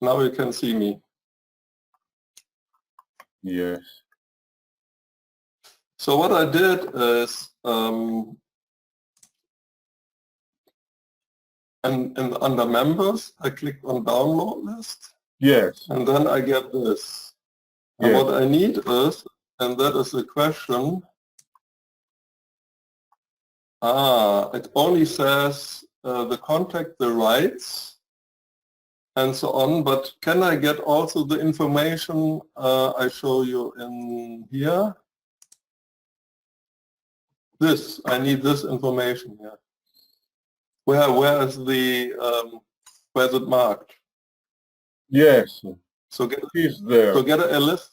Now you can see me. Yes. So what I did is, and under members, I clicked on download list, Yes. and then I get this. And Yes. what I need is, and that is the question, it only says the contact, the rights, and so on, but can I get also the information I show you in here? This, I need this information here. Where is the, where is it marked? Yes. So get, It's there. so get a list.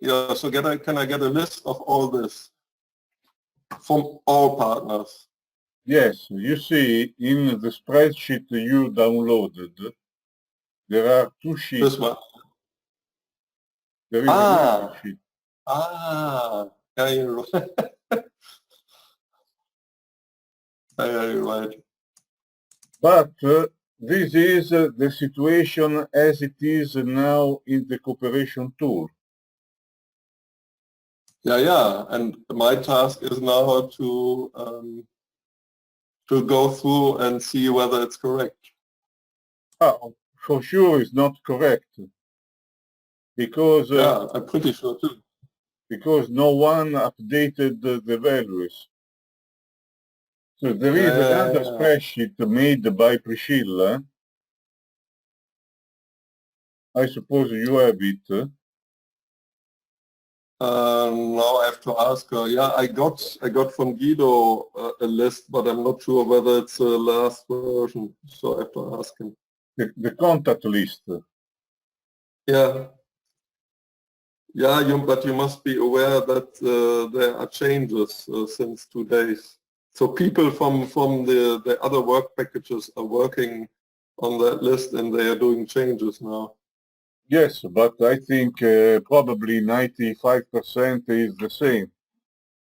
Yeah, so can I get a list of all this from all partners? Yes, you see in the spreadsheet you downloaded, there are two sheets. This one. There is a sheet. Yeah, you're right. Yeah, you're right. But this is the situation as it is now in the cooperation tool. Yeah, and my task is now to go through and see whether it's correct. For sure it's not correct. Because yeah, I'm pretty sure too. Because no one updated the values. So there is another spreadsheet made by Priscilla. I suppose you have it. No, I have to ask her. Yeah, I got from Guido a list, but I'm not sure whether it's the last version. So I have to ask him. The contact list. Yeah. Yeah, but you must be aware that there are changes since 2 days. So people from the other work packages are working on that list and they are doing changes now. Yes, but I think probably 95% is the same.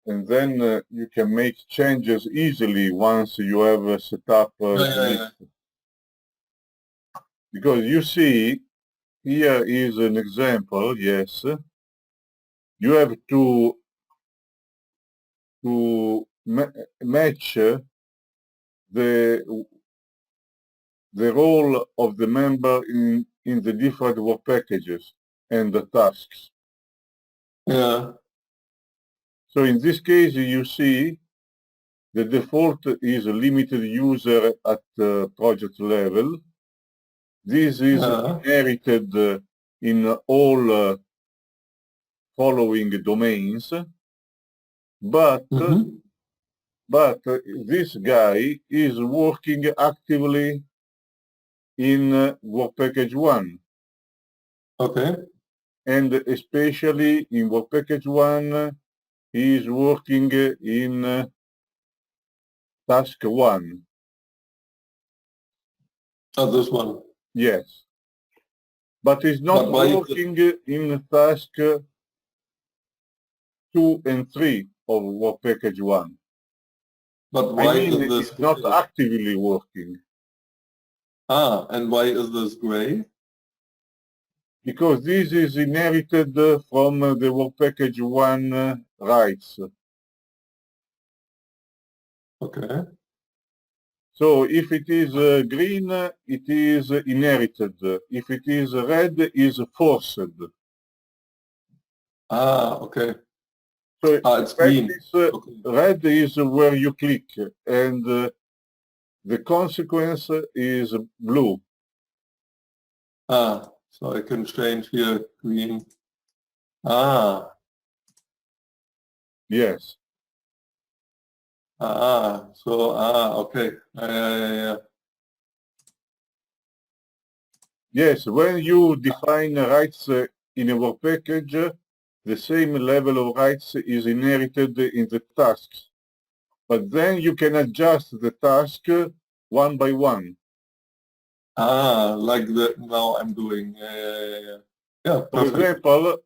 And then you can make changes easily once you have set up the list. Because you see, here is an example, yes. You have to match the role of the member in the different work packages and the tasks. Yeah. So in this case, you see the default is a limited user at project level. This is inherited in all following domains, but but this guy is working actively in work package 1. Okay. And especially in work package 1, he is working in task 1. Oh, this one. Yes. But he's not working in task 2 and 3 of work package 1. But why is this it's not actively working. And why is this gray? Because this is inherited from the work package 1 rights. Okay. So if it is green, it is inherited. If it is red, it is forced. Okay. So it's green. Okay. Red is where you click, and the consequence is blue. So I can change here green. Yes. Okay. Yes, when you define rights in a work package, the same level of rights is inherited in the tasks. But then you can adjust the task one by one. Like that now I'm doing. Yeah, For example,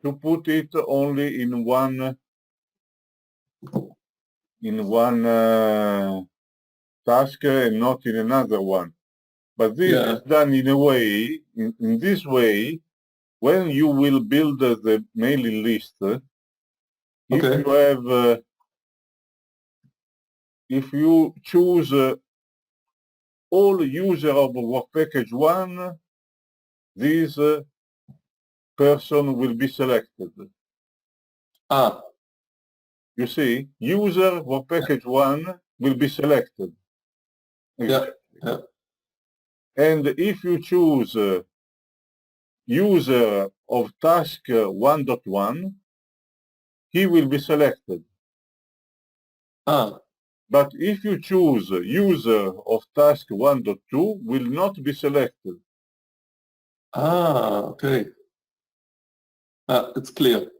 to put it only in one task and not in another one. But this Yeah. is done in a way, in this way, when you will build the mailing list, if Okay. you have, if you choose all user of work package 1, this person will be selected. Ah, You see, user work package 1 will be selected. yeah, yeah. And if you choose user of task 1.1, he will be selected. Ah, But if you choose user of task 1.2, will not be selected. okay. It's clear.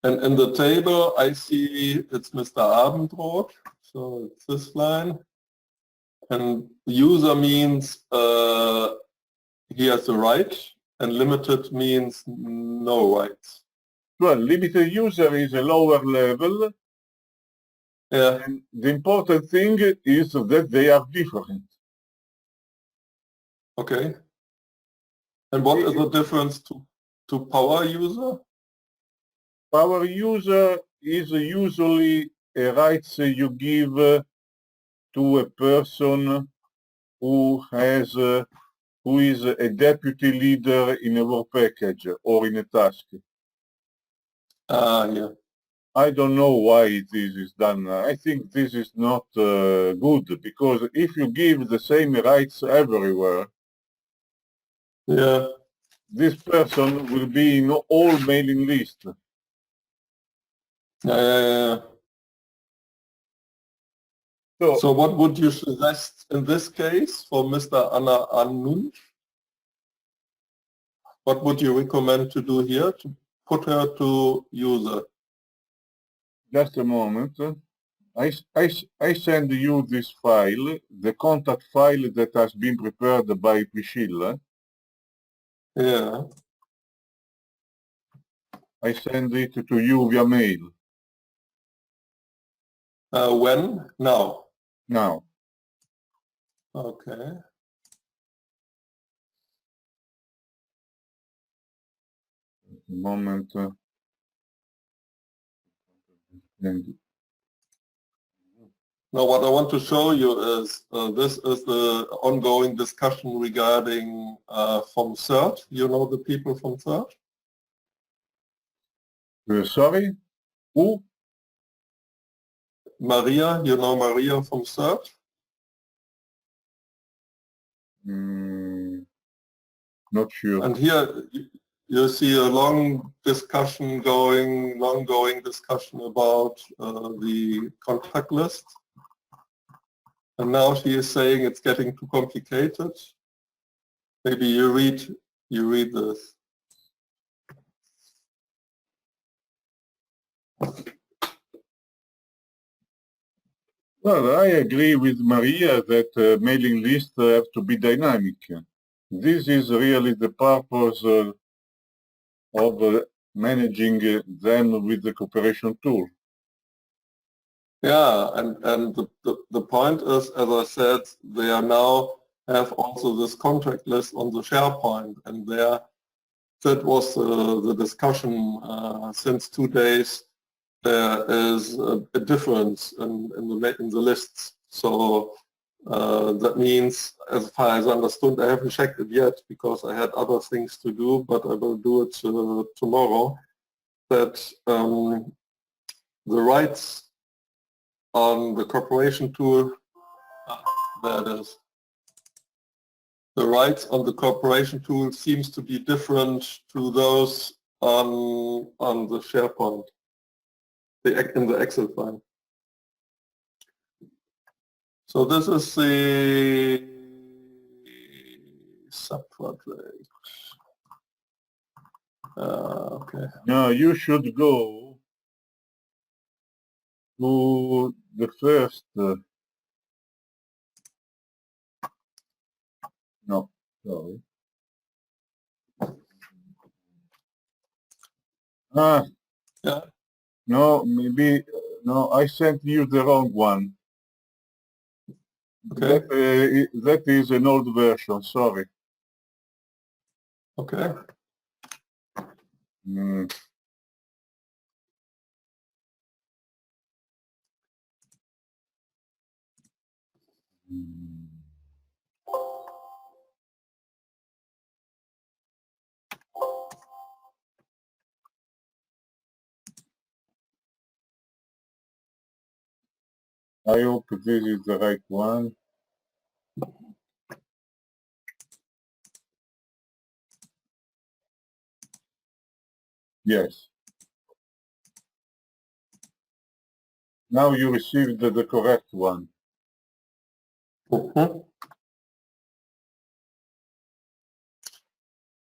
And in the table, I see it's Mr. Abendroth, so it's this line. And user means he has a right, and limited means no rights. Well, limited user is a lower level, Yeah, and the important thing is that they are different. okay. And what is the difference to power user? Power user is usually a rights you give to a person who has who is a deputy leader in a work package or in a task. Yeah. I don't know why this is done. I think this is not good, because if you give the same rights everywhere, Yeah. this person will be in all mailing lists. Yeah. So what would you suggest in this case for Mr. Anna Anun? What would you recommend to do here to put her to user? Just a moment. I send you this file, the contact file that has been prepared by Priscilla. Yeah. I send it to you via mail When? Now. now. Okay. A moment. And Now what I want to show you is this is the ongoing discussion regarding from CERT. You know the people from CERT? sorry? Who? Maria, you know Maria from CERT? Not sure. And here you see a long discussion ongoing discussion about the contact list. And now she is saying it's getting too complicated. Maybe you read this. Well, I agree with Maria that mailing lists have to be dynamic. This is really the purpose of managing them with the cooperation tool. Yeah, and the point is, as I said, they are now have also this contract list on the SharePoint, and there that was the discussion since 2 days. There is a difference in the lists. So that means, as far as I understood, I haven't checked it yet because I had other things to do, but I will do it tomorrow. That the rights on the cooperation tool, there it is. The rights on the cooperation tool seems to be different to those on the SharePoint, in the Excel file. So this is the subproject. Okay. Now you should go to the first, no, sorry. Yeah. No, maybe, no, I sent you the wrong one. Okay. That is an old version, sorry. Okay. Mm. I hope this is the right one. Yes. Now you received the correct one. Mhm.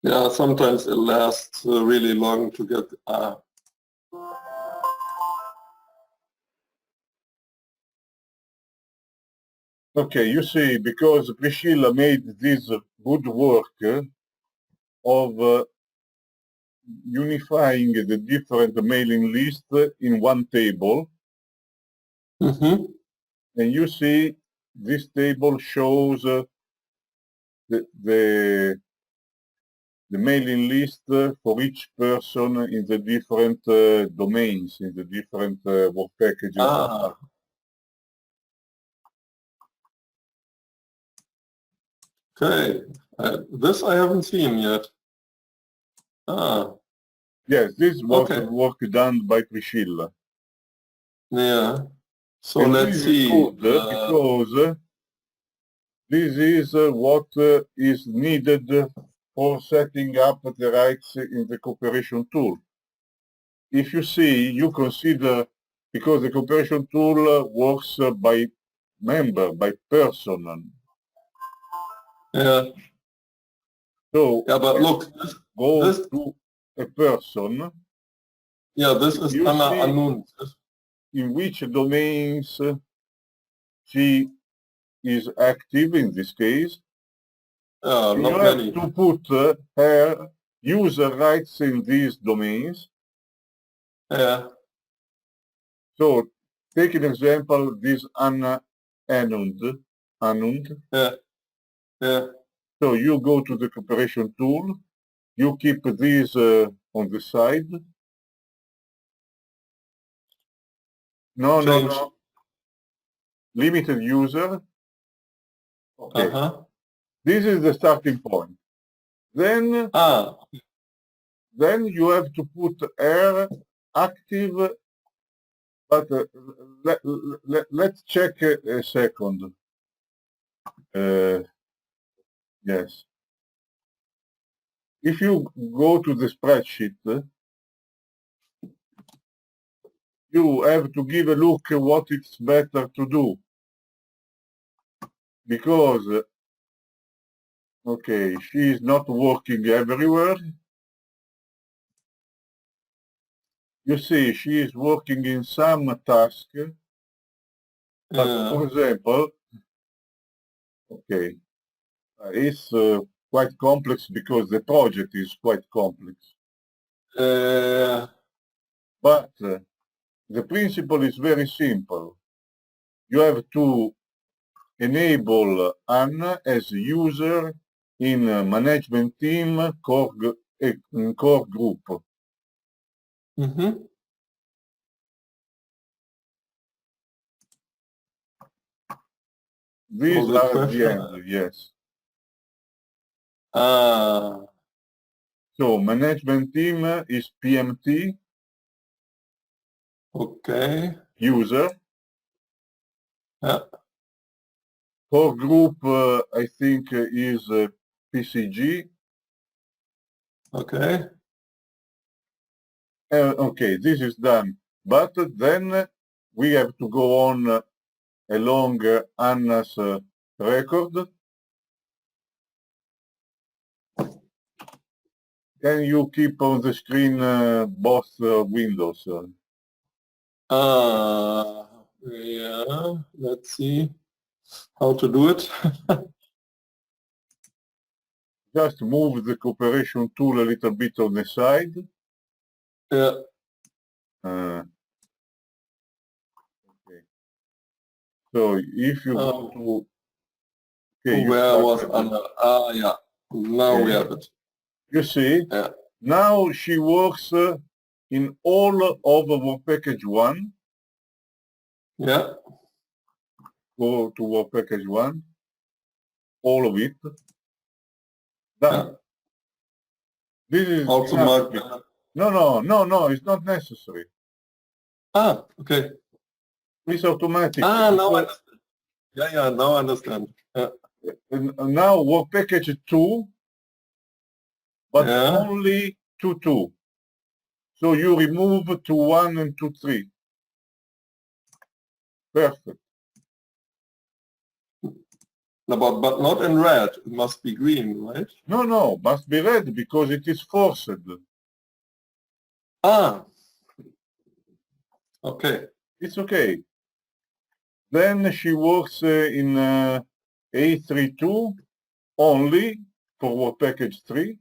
Yeah, sometimes it lasts really long to get. Okay, you see, because Priscilla made this good work of unifying the different mailing lists in one table, Mm-hmm. and you see this table shows the mailing list for each person in the different domains, in the different work packages. Ah. Okay. This I haven't seen yet. Ah. Yes, this was Okay. work done by Priscilla. Yeah. So And let's this is see. good because this is what is needed for setting up the rights in the cooperation tool. If you see, you consider, because the cooperation tool works by member, by person. Yeah. So Yeah, but look, go this to a person, yeah, this is you Anna see Anund. in which domains she is active in this case. You Not have many. to put her user rights in these domains. Yeah. So take an example, this Anna Anund. Yeah. Yeah. So you go to the cooperation tool, you keep these on the side. No, Change. limited user. Okay, Uh-huh. this is the starting point. Then Ah. you have to put R active, but let's check a second. Yes. If you go to the spreadsheet, you have to give a look at what it's better to do. Because, okay, she is not working everywhere. You see, she is working in some task, but for example, okay, it's quite complex because the project is quite complex. But the principle is very simple. You have to enable Anna as a user in management team core group. Mm-hmm. These So the are the question. end, yes. Ah. So management team is PMT, Okay. user. Yeah. Core group, I think, is PCG. Okay. Okay, this is done. But then we have to go on along Anna's record. Can you keep on the screen both windows? Yeah. Let's see how to do it. Just move the cooperation tool a little bit on the side. Yeah. Okay. So if you go to Okay, Where was Anna? Ah, yeah. Now we Okay. have it. You see, Yeah. now she works in all of work package 1. Yeah. Go to work package 1, all of it. Done. Yeah. This is Also enough. mark. No, it's not necessary. Ah, okay. It's automatic. Ah, now I understand. Yeah, now I understand. Yeah. Now work package 2, but Yeah. only to 2. So you remove to 1 and to 3. Perfect. But not in red. It must be green, right? No, must be red because it is forced. Ah. Okay. It's okay. Then she works in A32 only for work package 3.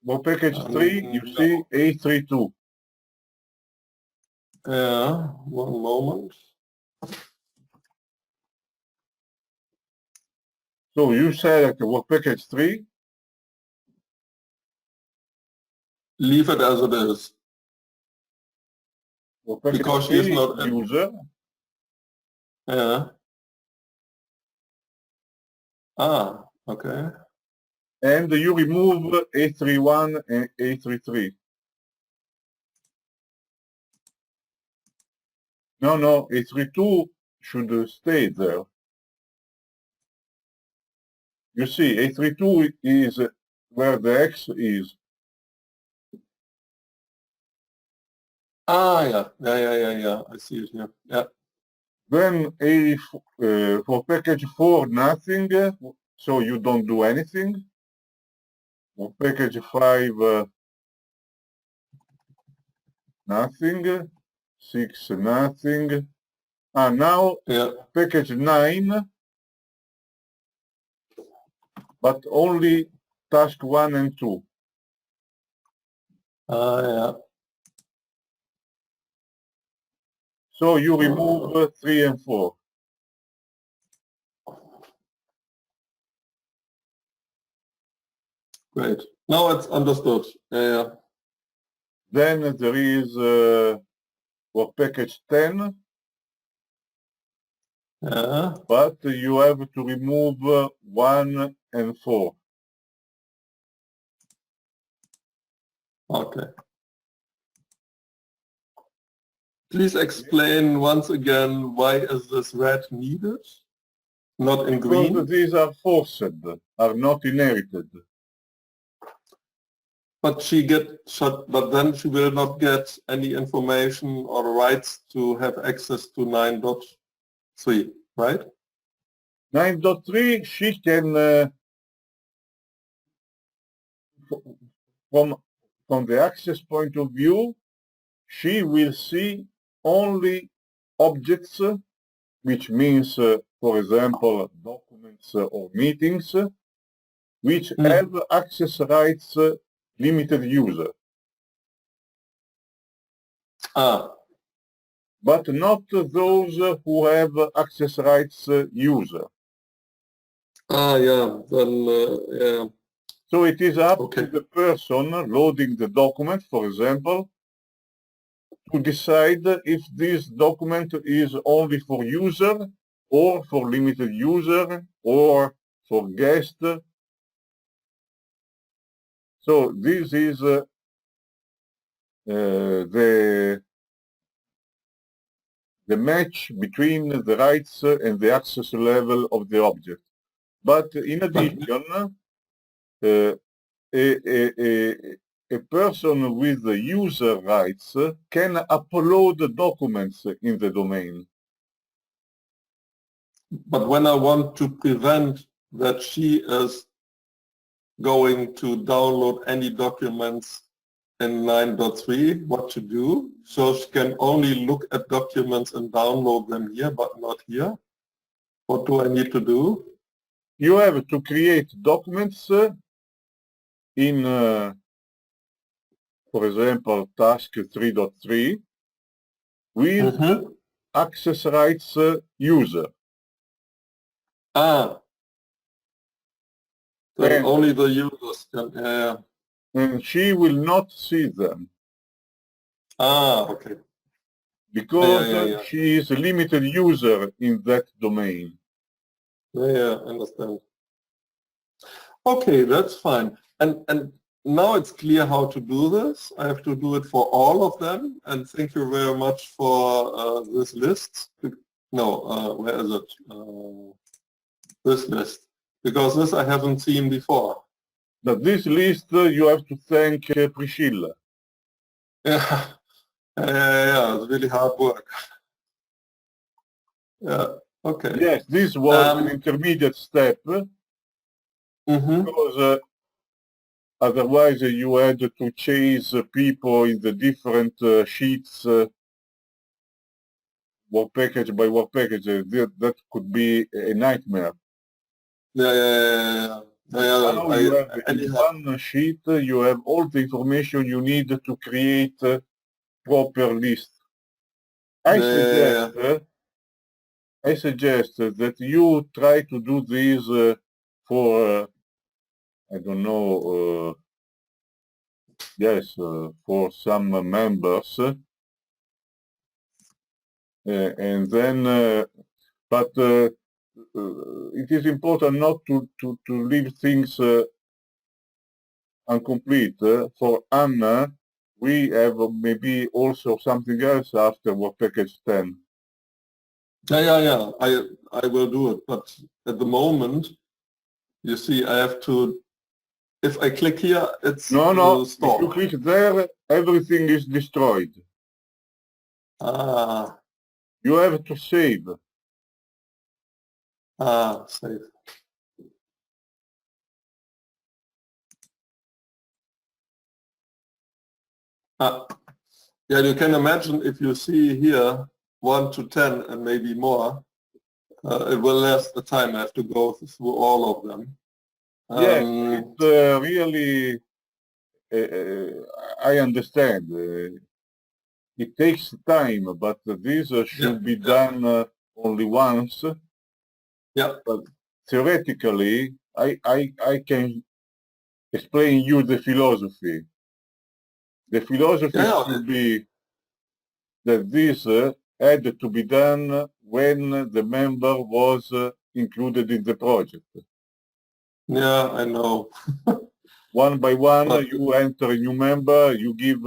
Work package 3, you see A32. Yeah, one moment. So you select work package 3. Leave it as it is. Work package Because she 3 is not user. Yeah. Ah, okay. And you remove A31 and A33. No, A32 should stay there. You see, A32 is where the X is. Ah, yeah. I see it here. Yeah. Then for package 4, nothing, so you don't do anything. For package 5, nothing. 6, nothing. Now Yeah. package 9, but only task 1 and 2. Ah, yeah. So you remove 3 and 4. Great. Now it's understood. Yeah. Then there is for package 10, Yeah. but you have to remove 1 and 4. Okay. Please explain once again why is this red needed? Not in Because green? these are forced, are not inherited. But but then she will not get any information or rights to have access to 9.3, right? 9.3, she can, from the access point of view, she will see only objects, which means, for example, documents or meetings, which have access rights limited user. Ah, But not those who have access rights user. yeah, then, yeah. So it is up Okay. to the person loading the document, for example, to decide if this document is only for user or for limited user or for guest. So this is the match between the rights and the access level of the object. But in addition, a person with the user rights can upload documents in the domain. But when I want to prevent that she is going to download any documents in 9.3, what to do? So she can only look at documents and download them here, but not here. What do I need to do? You have to create documents in, for example, task 3.3 with access rights user. Ah, then And- only the users can, yeah. And she will not see them Ah, okay. because Yeah. she is a limited user in that domain. Yeah, understand. Okay, that's fine. And now it's clear how to do this. I have to do it for all of them. And thank you very much for this list. No, where is it? This list. Because this I haven't seen before. But this list you have to thank Priscilla. Yeah, yeah, it's really hard work. Yeah, okay. Yes, this was an intermediate step because otherwise you had to chase people in the different sheets, work package by work package. That could be a nightmare. Yeah. Now you have in one sheet, you have all the information you need to create a proper list. I suggest that you try to do this for, I don't know, for some members, and then, but it is important not to leave things incomplete. For Anna, we have maybe also something else after work package 10. Yeah. I will do it, but at the moment, you see, I have to. If I click here, it's No. If you stop. click there, everything is destroyed. Ah, You have to save. save. Yeah, you can imagine if you see here 1 to 10 and maybe more, it will last the time. I have to go through all of them. Yes, it's really, I understand. It takes time, but this should be done only once. Yeah. But theoretically, I can explain you the philosophy. The philosophy should be that this had to be done when the member was included in the project. Yeah, I know. One by one, you enter a new member, you give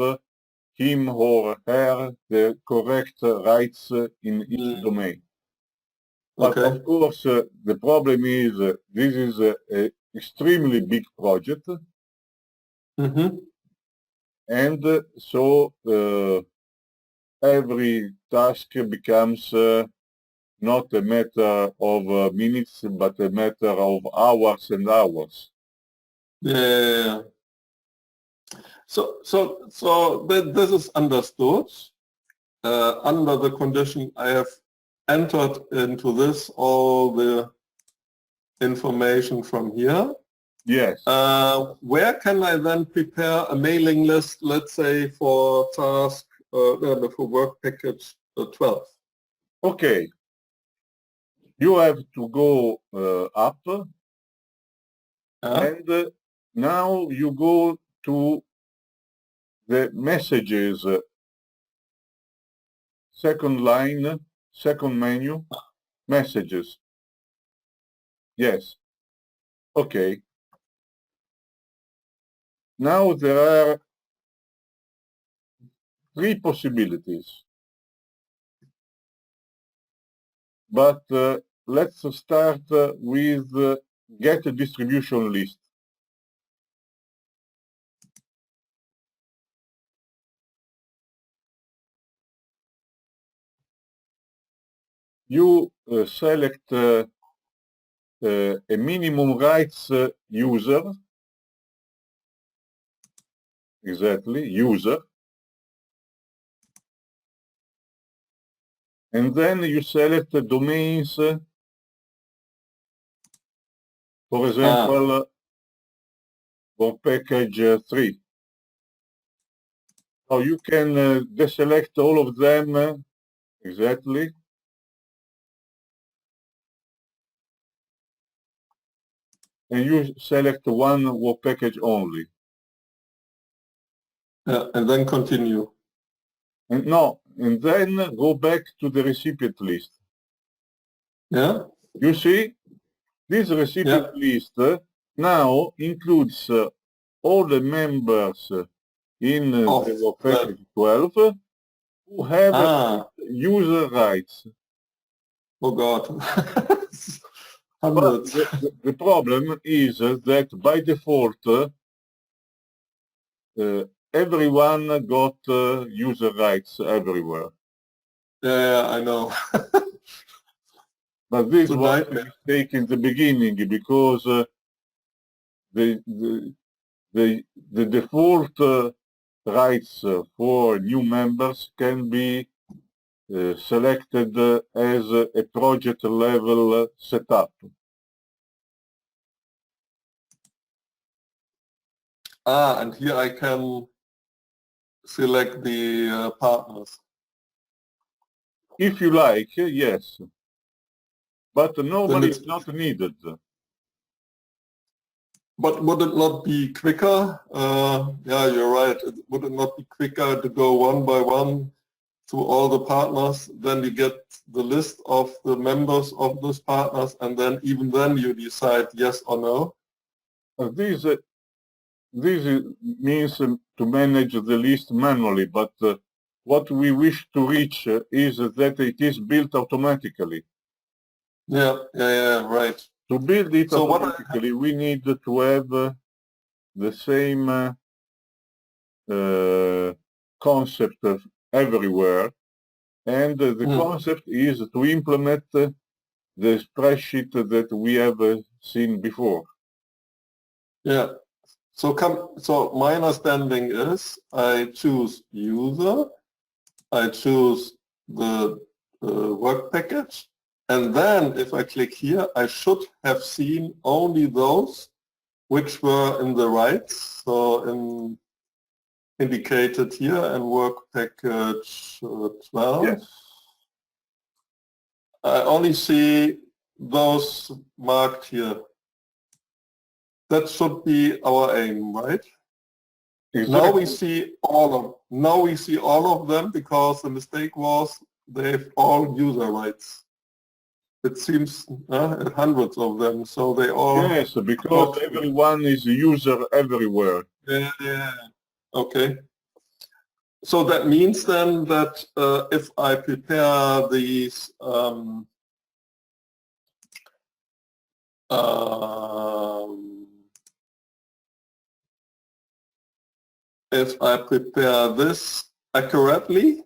him or her the correct rights in each domain. But of course, the problem is this is an extremely big project. And so every task becomes not a matter of minutes, but a matter of hours and hours. Yeah. So this is understood. Under the condition I have entered into this all the information from here. Yes. Where can I then prepare a mailing list, let's say for task, for work package 12? Okay. You have to go up and now you go to the messages, second line, second menu, messages. Yes. Okay. Now there are three possibilities. But let's start with get a distribution list. You select a minimum rights user, exactly, user, and then you select the domains, for example, for package 3. So you can deselect all of them, exactly, and you select one work package only. And then continue. And then go back to the recipient list. Yeah. You see, this recipient list now includes all the members in the work package 12 who have user rights. Oh God. But the problem is that by default, everyone got user rights everywhere. Yeah, I know. But this was a mistake in the beginning because the default rights for new members can be selected as a project level setup. And here I can select the partners. If you like, yes. But normally it's not needed. But would it not be quicker? Yeah, you're right. Would it not be quicker to go one by one through all the partners? Then you get the list of the members of those partners, and then even then you decide yes or no. This means to manage the list manually, but what we wish to reach is that it is built automatically. Yeah, right. To build it automatically, we need to have the same concept everywhere, and the concept is to implement the spreadsheet that we have seen before. Yeah. So my understanding is I choose user, I choose the work package, and then if I click here, I should have seen only those which were in the rights, so indicated here in work package 12. Yes. I only see those marked here. That should be our aim, right? Exactly. Now we see all of them because the mistake was they've all user rights. It seems hundreds of them, so they all. Yes, because everyone is a user everywhere. Yeah. Okay. So that means then that if I prepare these if I prepare this accurately,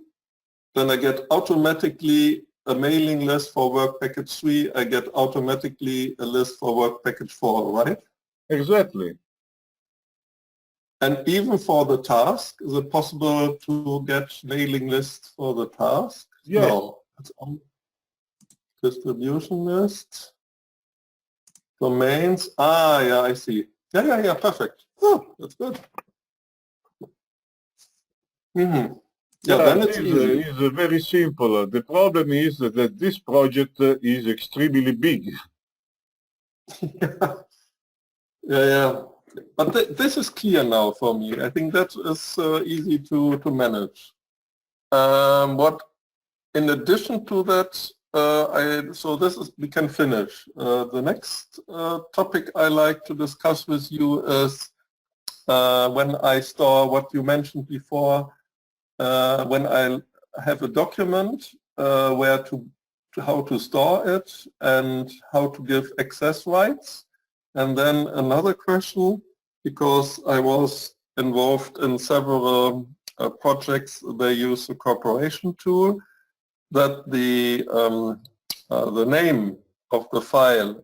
then I get automatically a mailing list for work package 3, I get automatically a list for work package 4, right? Exactly. And even for the task, is it possible to get mailing lists for the task? Yes. No, it's on distribution list, domains. Yeah, I see. Yeah, perfect. Oh, that's good. Mm-hmm. Yeah, then it's easy. It's very simple. The problem is that this project is extremely big. Yeah. But this is clear now for me. I think that is easy to manage. What, in addition to that, so this is, we can finish. The next topic I like to discuss with you is when I store what you mentioned before, when I have a document how to store it and how to give access rights. And then another question, because I was involved in several projects, they use the corporation tool, that the name of the file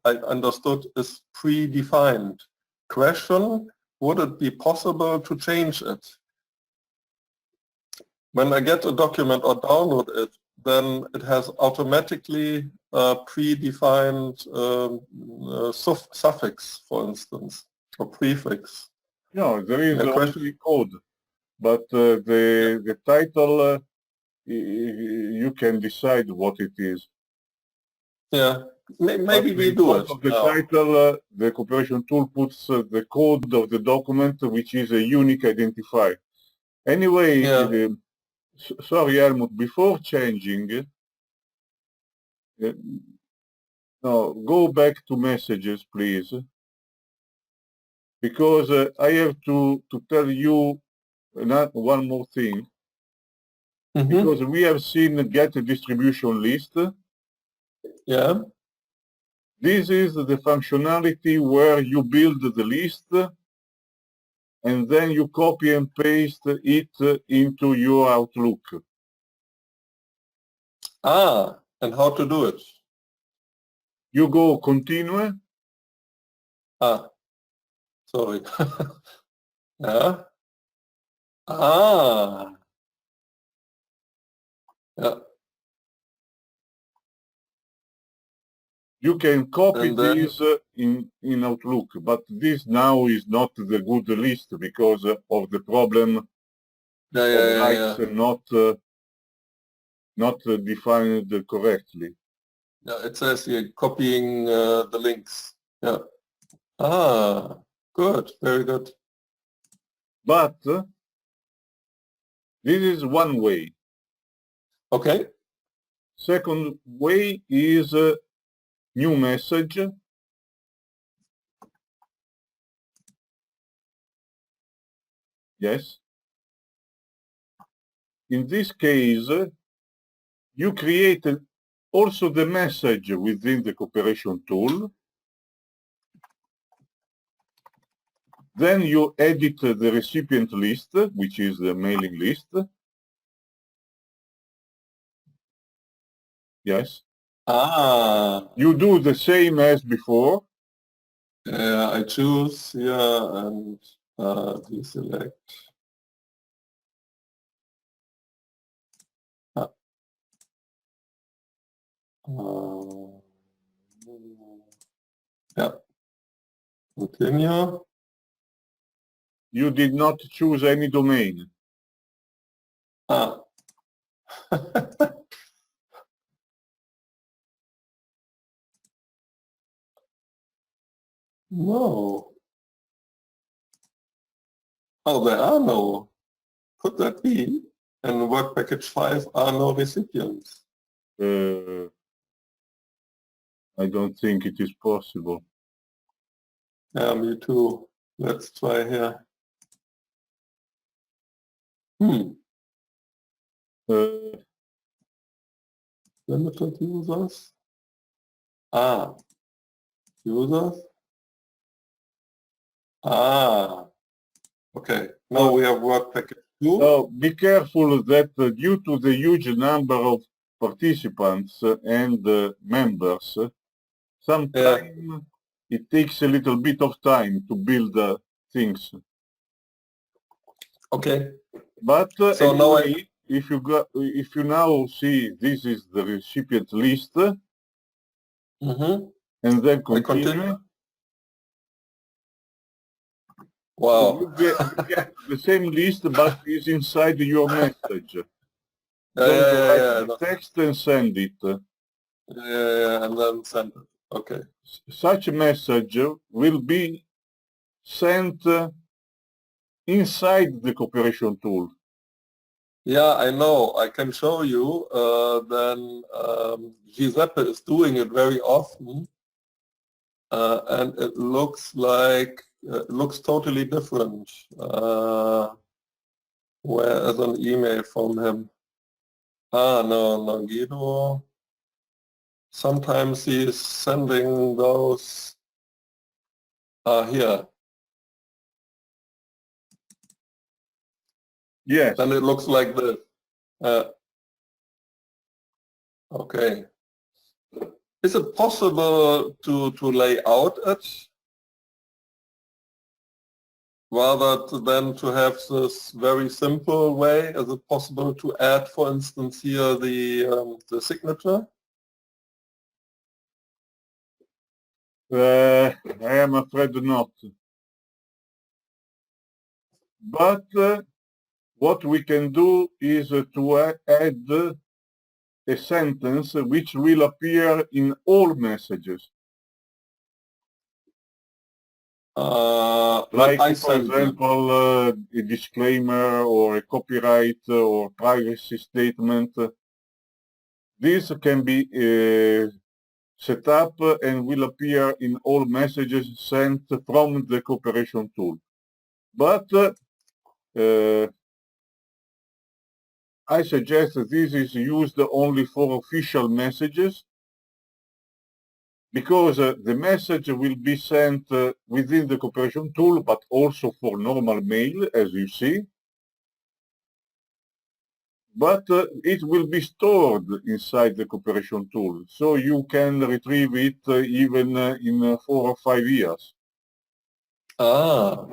I understood is predefined. Question, would it be possible to change it? When I get a document or download it, then it has automatically a predefined suffix, for instance, or prefix. No, there is only code, but the title, you can decide what it is. Yeah, maybe we in do front it of the now. title, the cooperation tool puts the code of the document, which is a unique identifier. Anyway, Yeah. sorry, Helmut, before changing, no, go back to messages, please, because I have to tell you one more thing, because we have seen get a distribution list. Yeah. This is the functionality where you build the list and then you copy and paste it into your Outlook. Ah, and how to do it? You go continue. Ah, sorry. Yeah. Ah. Yeah. You can copy And then, this in Outlook, but this now is not the good list because of the problem of rights not defined correctly. Yeah, it says here copying the links. Yeah. Ah, good. Very good. But this is one way. Okay. Second way is new message. Yes. In this case, you create also the message within the cooperation tool. Then you edit the recipient list, which is the mailing list. Yes. Ah. You do the same as before. I choose here and deselect. Ah. Yeah. Continue. You did not choose any domain. Ah. No. Oh, there are no. Could that be? In work package 5 are no recipients. I don't think it is possible. Yeah, me too. Let's try here. Limited users. Ah. Users. Ah. Okay. Now we have work package 2. So be careful that due to the huge number of participants and members, sometimes it takes a little bit of time to build things. Okay. But So now anyway, if you now see this is the recipient list, and then continue. Wow. You get the same list, but is inside your message. Then you write the text and send it. Yeah, and then send it. Okay. Such a message will be sent inside the cooperation tool. Yeah, I know. I can show you. Then Giuseppe is doing it very often, and it looks like looks totally different. Where is an email from him? Ah, no, Guido. Sometimes he is sending those. Here. Yes. Then it looks like this. Okay. Is it possible to lay out it rather than to have this very simple way? Is it possible to add, for instance, here the signature? I am afraid not. But what we can do is to add a sentence which will appear in all messages. Like I for send them. example, a disclaimer or a copyright or privacy statement. This can be set up and will appear in all messages sent from the cooperation tool. But I suggest that this is used only for official messages, because the message will be sent within the cooperation tool, but also for normal mail, as you see. But it will be stored inside the cooperation tool, so you can retrieve it even in 4 or 5 years. Ah,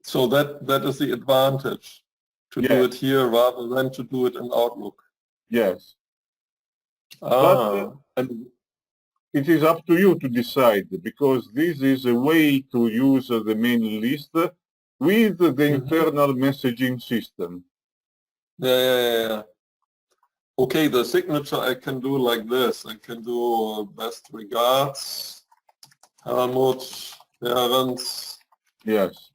so that is the advantage, to do it here rather than to do it in Outlook. Yes. Ah, and it is up to you to decide, because this is a way to use the main list with the internal messaging system. yeah. Okay, the signature I can do like this. I can do best regards, Helmut, Behrens, Yes.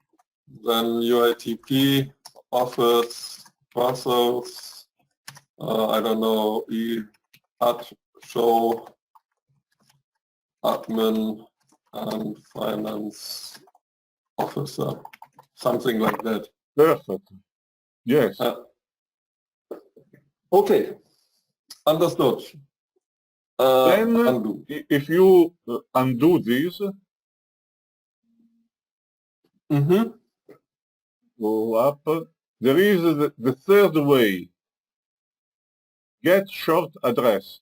then UITP, office, Brussels, I don't know, show, admin, and finance officer, something like that. Perfect. Yes. Okay, understood. Then, Undo. if you undo this, go up, there is the third way. Get short address.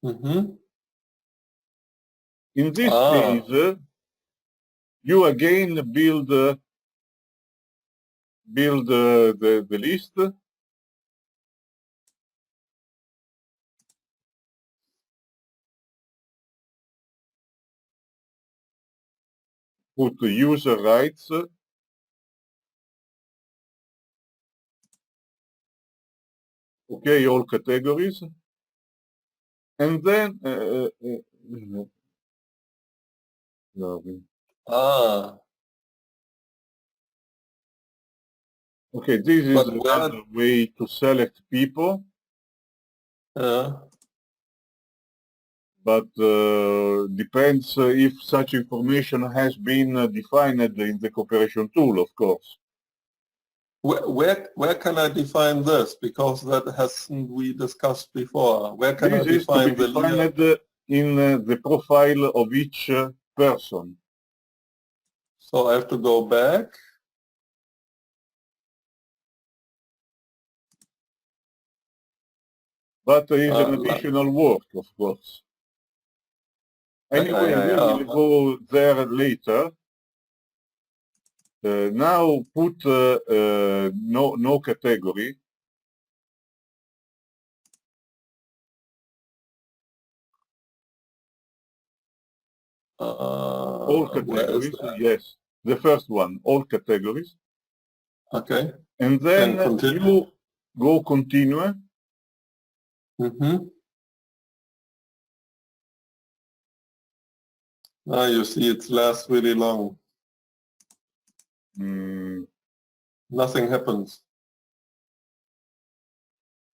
In this case, you again build the list. Put the user rights. Okay, all categories. And then okay, this is another way to select people. But depends if such information has been defined in the cooperation tool, of course. Where can I define this? Because that hasn't we discussed before. Where can I define this is to be defined in the profile of each person. So I have to go back. But there is an additional work, of course. Anyway, we will go there later. Now put no category. All categories, yes. The first one, all categories. Okay. And then you go continue. Now you see it lasts really long. Nothing happens.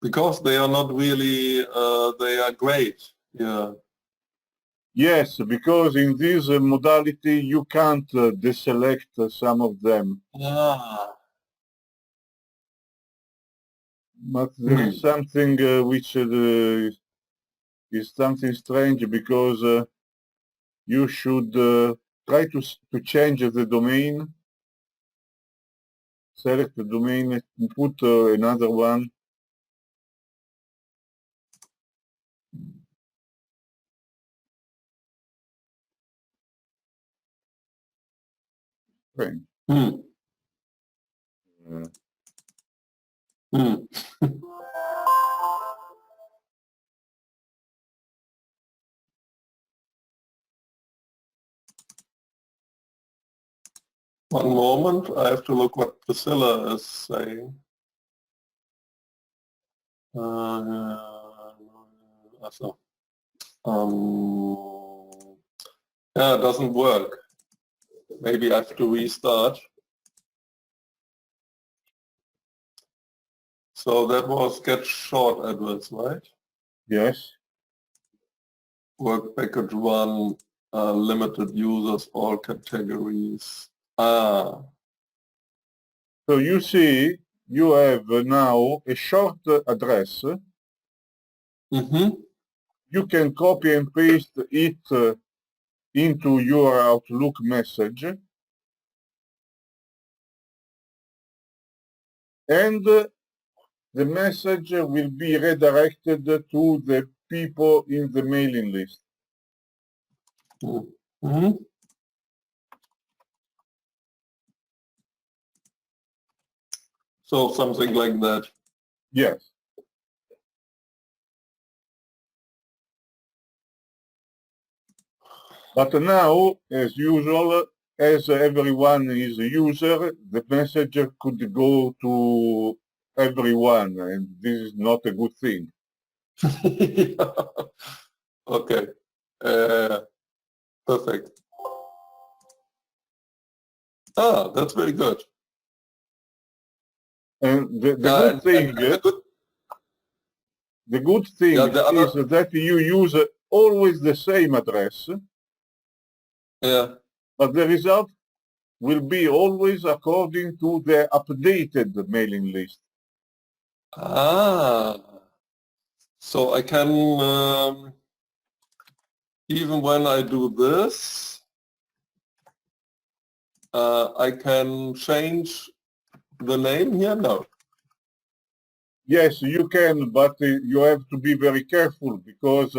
Because they are not really, they are great. Yeah. Yes, because in this modality you can't deselect some of them. But there is something which is something strange, because you should try to change the domain. Select the domain and put another one. Okay. One moment, I have to look what Priscilla is saying. So, yeah, it doesn't work. Maybe I have to restart. So that was get short address, right? Yes. Work package 1, limited users, all categories. Ah. So you see, you have now a short address. Mm-hmm. You can copy and paste it into your Outlook message. And the message will be redirected to the people in the mailing list. Mm-hmm. So something like that. Yes. But now, as usual, as everyone is a user, the message could go to everyone, and this is not a good thing. Okay. Perfect. Ah, that's very good. And the good thing, the good thing is that you use always the same address, yeah, but the result will be always according to the updated mailing list. Ah, so I can, even when I do this, I can change the name here? No. Yes, you can, but you have to be very careful because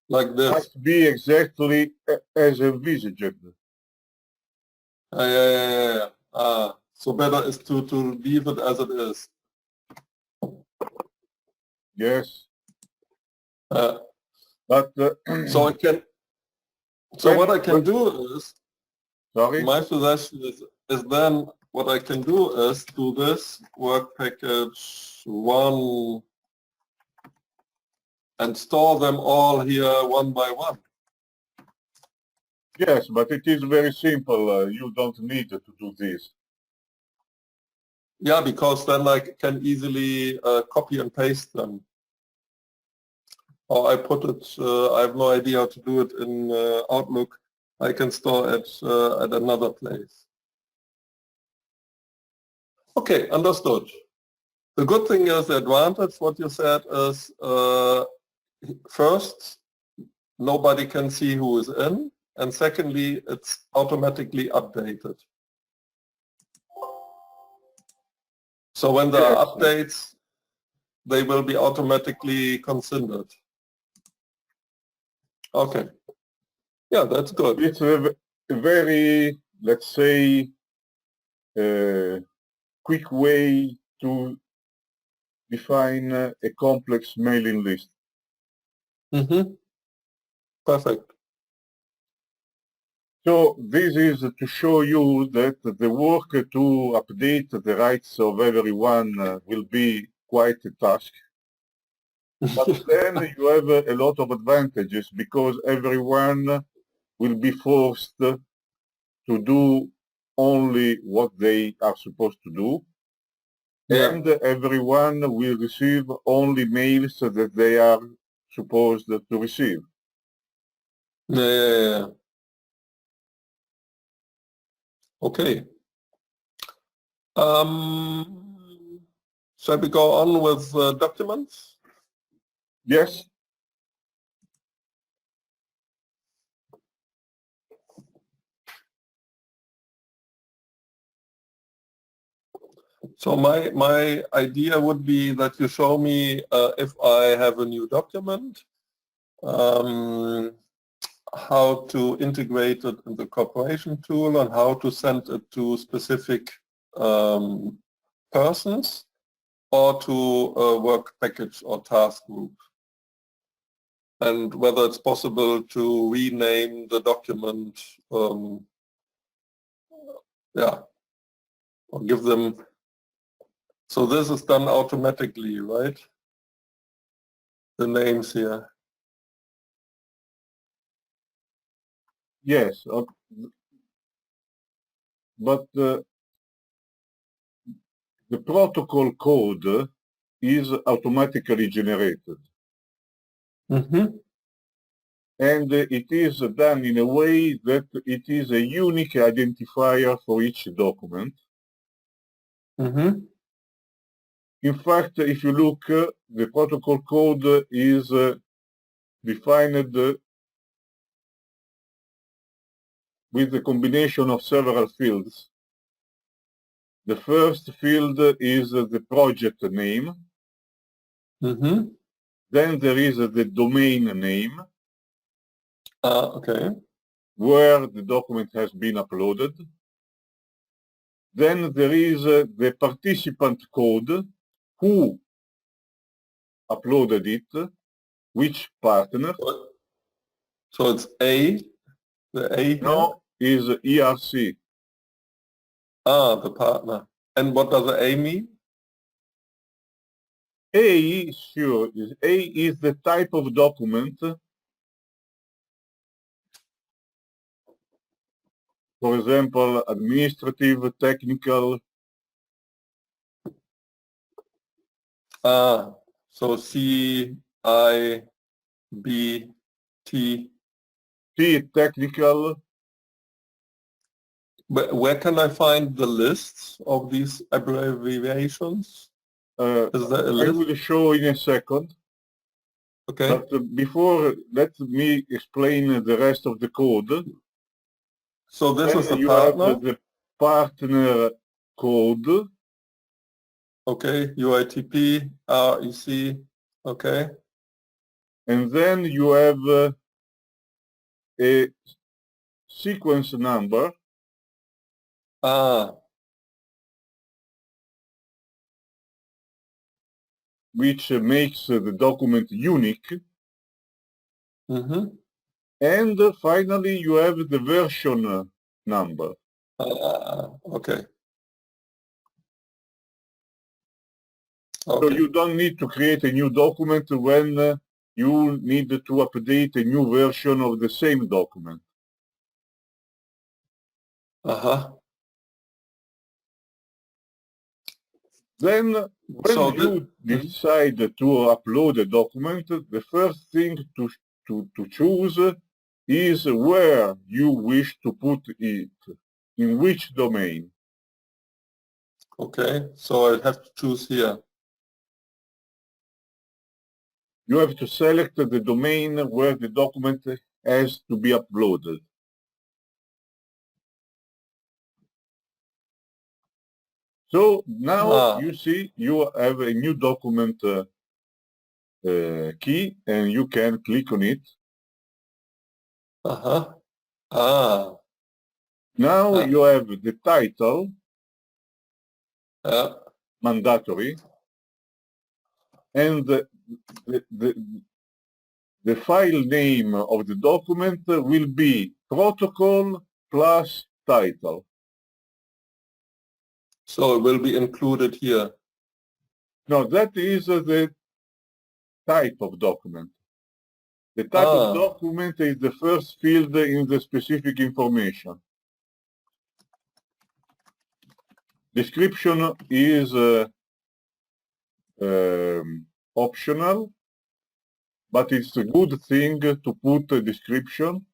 like this. It must be exactly as envisaged. Yeah. So better is to leave it as it is. Yes. But so I can. So what I can do is. Sorry. My suggestion is then what I can do is do this work package 1 and store them all here one by one. Yes, but it is very simple. You don't need to do this. Yeah, because then I can easily copy and paste them. Or I put it, I have no idea how to do it in Outlook. I can store it at another place. Okay, understood. The good thing is, the advantage, what you said is, first, nobody can see who is in, and secondly, it's automatically updated. So when there are updates, they will be automatically considered. Okay. Yeah, that's good. It's a very, let's say, quick way to define a complex mailing list. Mm-hmm. Perfect. So this is to show you that the work to update the rights of everyone will be quite a task. But then you have a lot of advantages because everyone will be forced to do only what they are supposed to do. Yeah. And everyone will receive only mails that they are supposed to receive. Yeah. Okay. Shall we go on with documents? Yes. So my idea would be that you show me if I have a new document, how to integrate it in the cooperation tool and how to send it to specific persons or to a work package or task group. And whether it's possible to rename the document, yeah, or give them So this is done automatically, right? The names here. Yes, but the protocol code is automatically generated. Mm-hmm. And it is done in a way that it is a unique identifier for each document. Mm-hmm. In fact, if you look, the protocol code is defined with a combination of several fields. The first field is the project name. Mm-hmm. Then there is the domain name, Okay. where the document has been uploaded. Then there is the participant code, who uploaded it, which partner. So it's A, the A here? No, is ERC. The partner. And what does the A mean? A, sure, A is the type of document. For example, administrative, technical. So C, I, B, T. T, technical. Where can I find the lists of these abbreviations? Is there a I list? will show in a second. Okay. But before, let me explain the rest of the code. So this is the you partner. have the partner code. Okay. UITP, REC. Okay. And then you have a sequence number. Which makes the document unique. Mm-hmm. And finally, you have the version number. Okay. So you don't need to create a new document when you need to update a new version of the same document. Then when you decide to upload a document, the first thing to choose is where you wish to put it, in which domain. Okay, so I have to choose here. You have to select the domain where the document has to be uploaded. So now you see you have a new document key, and you can click on it. Now you have the title, mandatory, and the file name of the document will be protocol plus title. So it will be included here. No, that is the type of document. The type of document is the first field in the specific information. Description is optional, but it's a good thing to put a description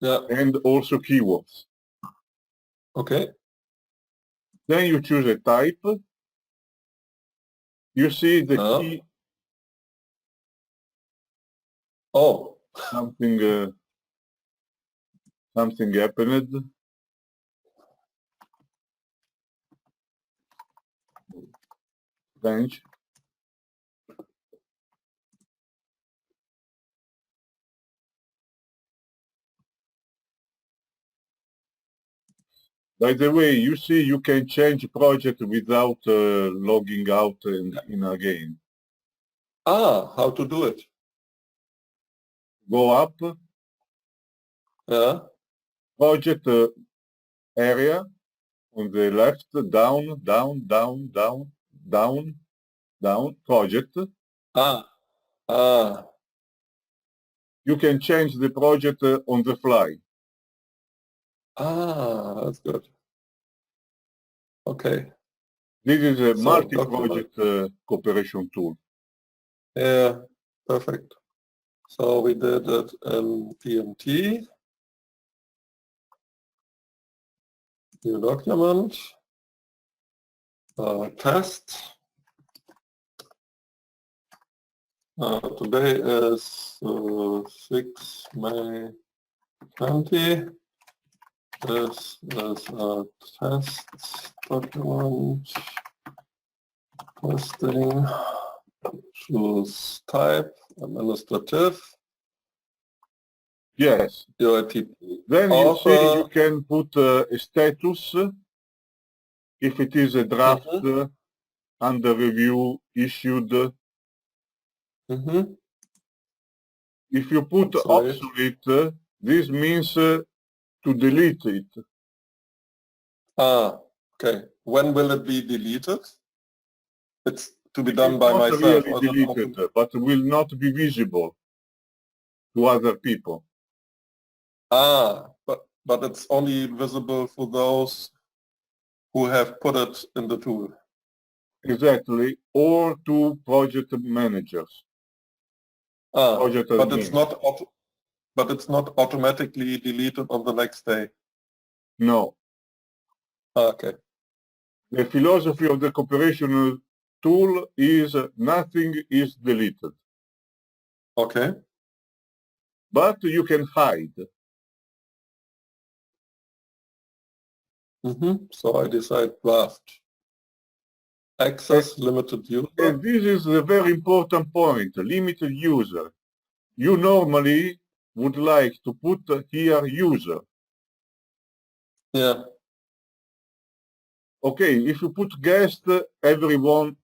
and also keywords. Okay. Then you choose a type. You see the key. Something happened. Strange. By the way, you see you can change project without logging out and in again. How to do it? Go up. Project area, on the left, down, down, down, down, down, down, project. You can change the project on the fly. That's good. Okay. This is a So, multi-project cooperation tool. Yeah, perfect. So we did it in PMT, new document, test. Today is 6 May 20. This is a test document, testing, choose type, administrative, Yes. UITP. Then you see you can put a status if it is a draft, under review, issued. If you put obsolete, this means to delete it. Okay. When will it be deleted? It's to be done by Not myself. really deleted, but will not be visible to other people. But it's only visible for those who have put it in the tool. Exactly, or to project managers. Project But admins. it's not automatically deleted on the next day. No. Okay. The philosophy of the cooperation tool is nothing is deleted. Okay. But you can hide. So I decide draft. Access limited user. And this is a very important point, limited user. You normally would like to put here user. Yeah. Okay, if you put guest, everyone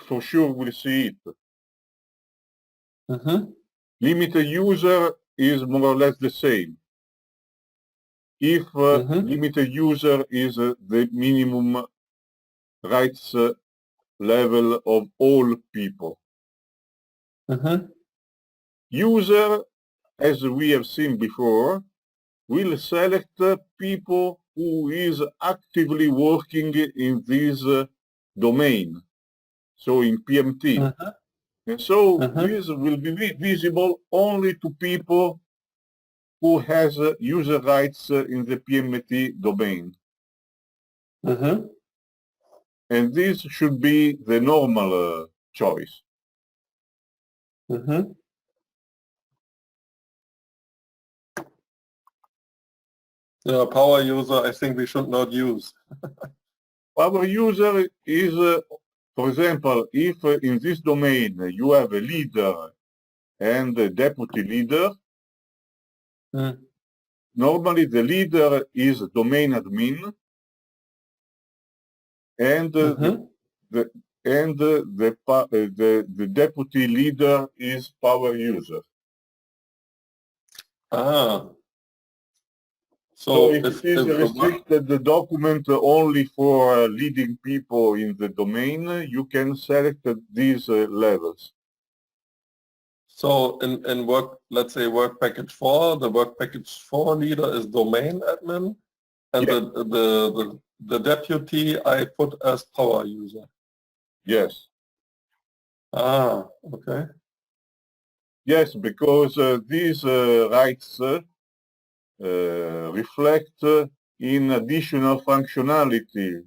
for sure will see it. Limited user is more or less the same. If limited user is the minimum rights level of all people. User, as we have seen before, will select people who is actively working in this domain, so in PMT. And so this will be visible only to people who has user rights in the PMT domain. And this should be the normal choice. Yeah, power user, I think we should not use. Power user is, for example, if in this domain you have a leader and a deputy leader, normally the leader is domain admin, and the deputy leader is power user. So if it is restricted the document only for leading people in the domain, you can select these levels. So in work, let's say work package 4, the work package 4 leader is domain admin, and the deputy I put as power user. Yes. Okay. Yes, because these rights reflect in additional functionality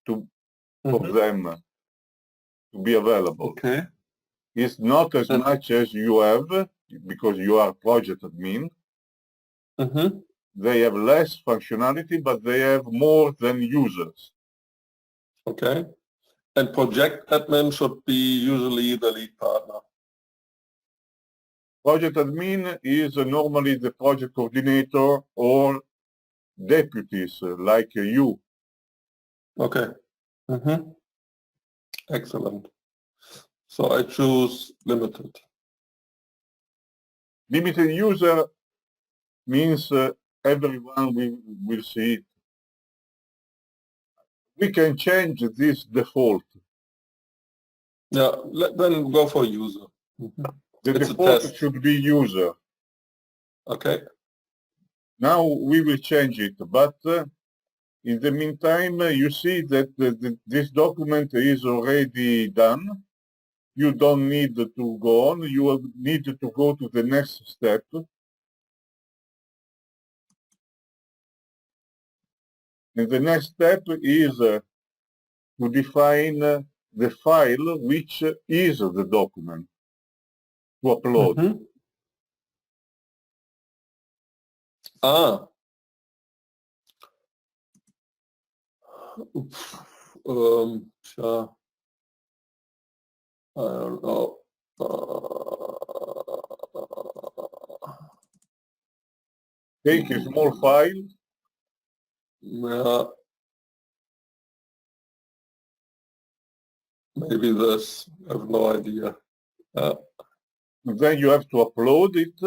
for them to be available. Okay. It's not as much as you have, because you are project admin. They have less functionality, but they have more than users. Okay. And project admin should be usually the lead partner. Project admin is normally the project coordinator or deputies like you. Okay. Excellent. So I choose limited. Limited user means everyone will see it. we can change this default. Yeah, then go for user. The It's a default test. should be user. Okay. Now we will change it, but in the meantime, you see that this document is already done. You don't need to go on. You need to go to the next step. And the next step is to define the file which is the document to upload. Mhm. Ah. Sure. I don't know. Take a small file. Yeah. Maybe this. I have no idea. And then you have to upload it.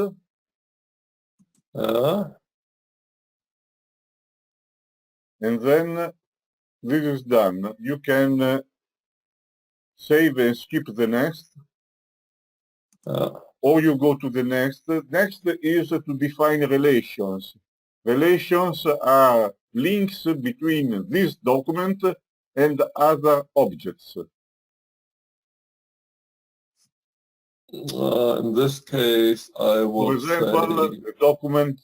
And then this is done. You can save and skip the next. Or you go to the next. Next is to define relations. Relations are links between this document and other objects. In this case, I For would example, say, a document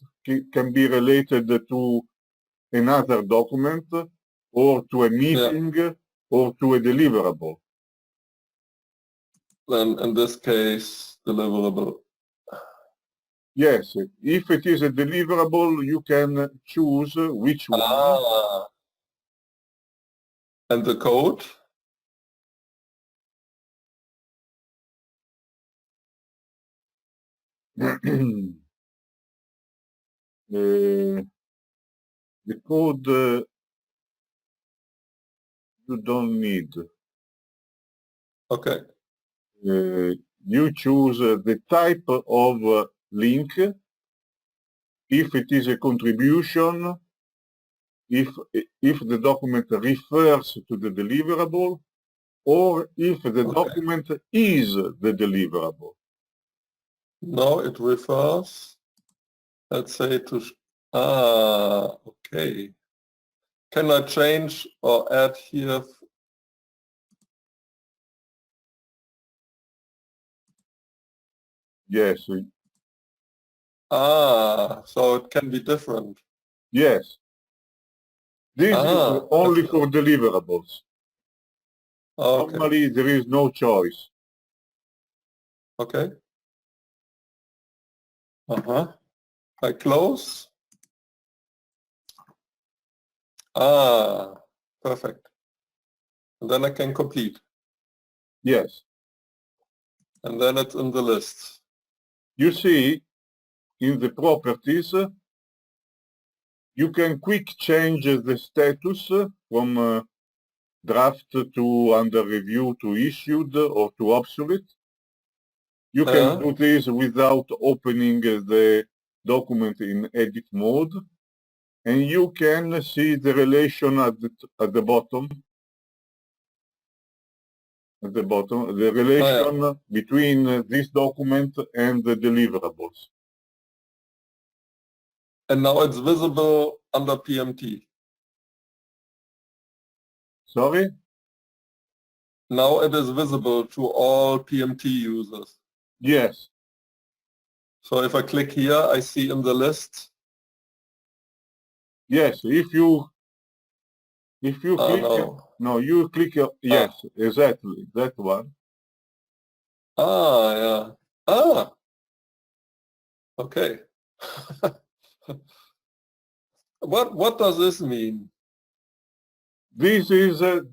can be related to another document or to a meeting or to a deliverable. then in this case, deliverable. Yes, if it is a deliverable, you can choose which one. Ah. And the code? The code you don't need. Okay. You choose the type of link, if it is a contribution, if the document refers to the deliverable, or if the document is the deliverable. No, it refers, let's say, to, okay. Can I change or add here? Yes. So it can be different. Yes. This is only for deliverables. Okay. Normally, there is no choice. Okay. I close. Perfect. And then I can complete. Yes. And then it's in the list. You see, in the properties, you can quick change the status from draft to under review to issued or to obsolete. You can do this without opening the document in edit mode. And you can see the relation at the bottom. At the bottom, the relation between this document and the deliverables. And now it's visible under PMT. Sorry? Now it is visible to all PMT users. Yes. So if I click here, I see in the list. Yes, if you click, no, you click, yes, exactly, that one. Okay. What does this mean? This is a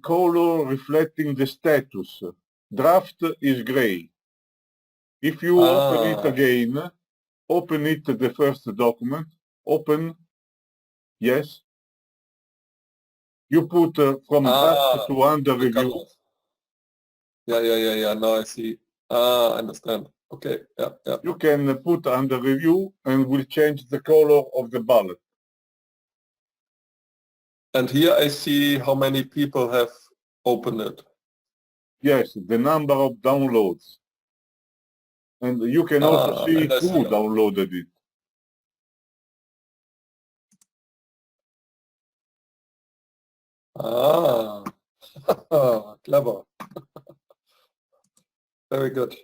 color reflecting the status. Draft is gray. If you open it again, open it the first document, open, yes. You put from draft to under review. Colors. Yeah. Now I see. I understand. Okay. Yeah. You can put under review and will change the color of the ballot. And here I see how many people have opened it. Yes, the number of downloads. And you can also see and I who see. downloaded it. Ah, clever. Very good.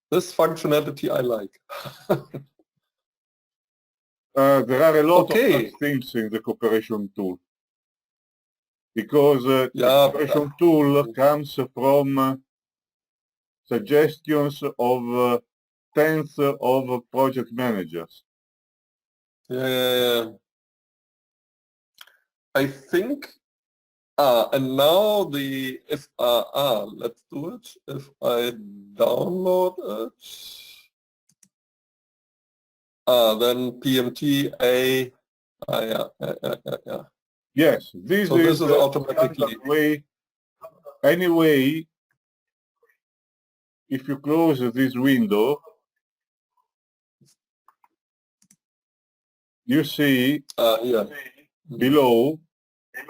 This functionality I like. There are a lot of Okay. such things in the cooperation tool. Because the Yeah, cooperation tool comes from suggestions of tens of project managers. yeah. I think, and now let's do it. If I download it, then PMTA, yeah. Yes, this So this is the automatically. standard way. Anyway, if you close this window, you see below,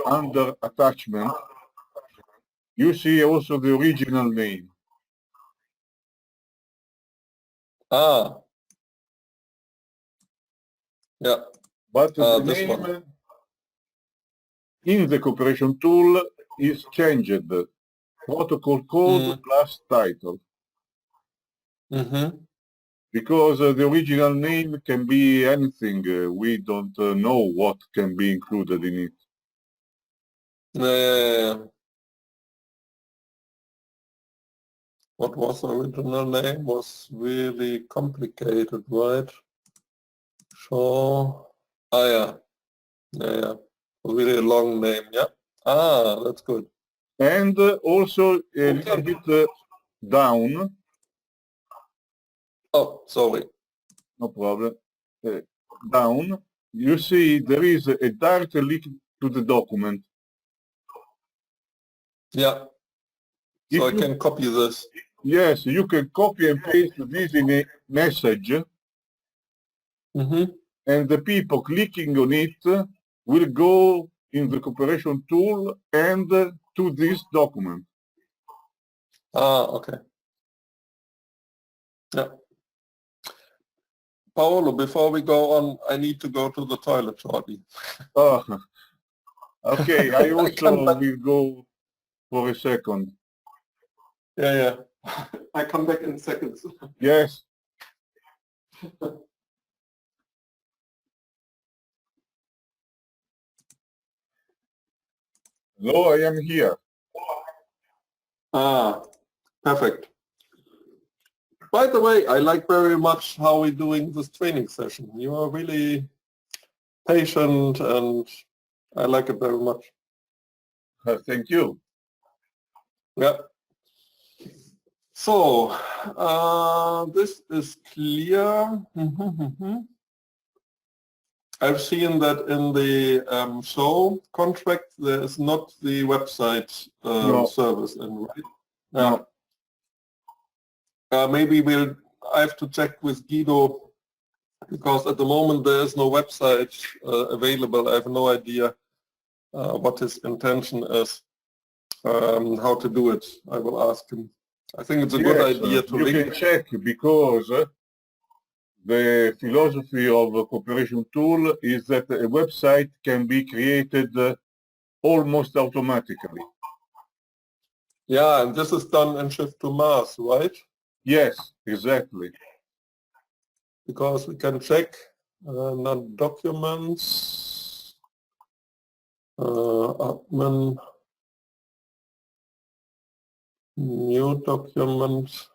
under attachment, you see also the original name. Yeah. But the this name one. in the cooperation tool is changed. Protocol code plus title. Because the original name can be anything. We don't know what can be included in it. What was the original name was really complicated, right? So, yeah. Really a long name, yeah. That's good. And also a little bit down. Oh, sorry. No problem. Down, you see there is a direct link to the document. Yeah. So I can copy this. Yes, you can copy and paste this in a message. And the people clicking on it will go in the cooperation tool and to this document. Okay. Yeah. Paolo, before we go on, I need to go to the toilet shortly. Oh, okay, I also will go for a second. Yeah. I come back in seconds. Yes. Hello, I am here. Perfect. By the way, I like very much how we're doing this training session. You are really patient and I like it very much. Thank you. Yeah. So, this is clear. I've seen that in the show contract there is not the website service in, right? No. Maybe I have to check with Guido because at the moment there is no website available. I have no idea what his intention is, how to do it. I will ask him. I think it's a good idea to link. You can check because the philosophy of a cooperation tool is that a website can be created almost automatically. Yeah, and this is done in Shift to Mars, right? Yes, exactly. Because we can check not documents, admin, new document.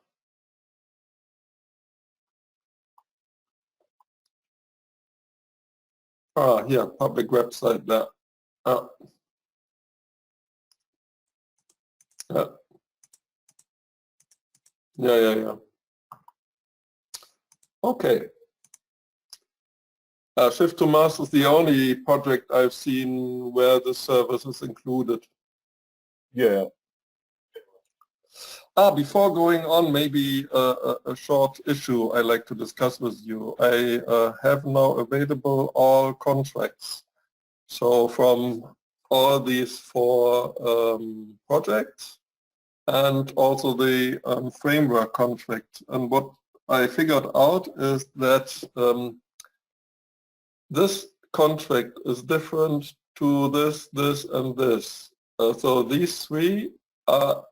Here, public website there. Yeah. Okay. Shift to Mars is the only project I've seen where the service is included. Yeah. Before going on, maybe a short issue I like to discuss with you. I have now available all contracts. So from all these four projects, and also the framework contract. And what I figured out is that this contract is different to this, this, and this. So these three are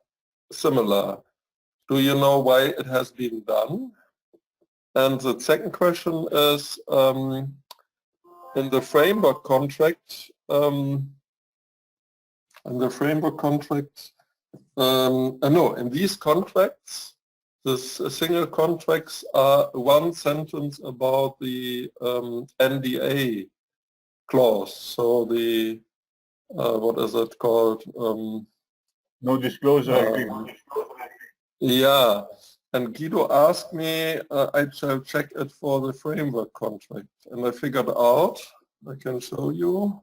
similar. Do you know why it has been done? And the second question is, in the framework contract, in these contracts, this single contracts are one sentence about the NDA clause. So the, what is it called? No disclosure agreement. Yeah, and Guido asked me, I shall check it for the framework contract. And I figured out, I can show you,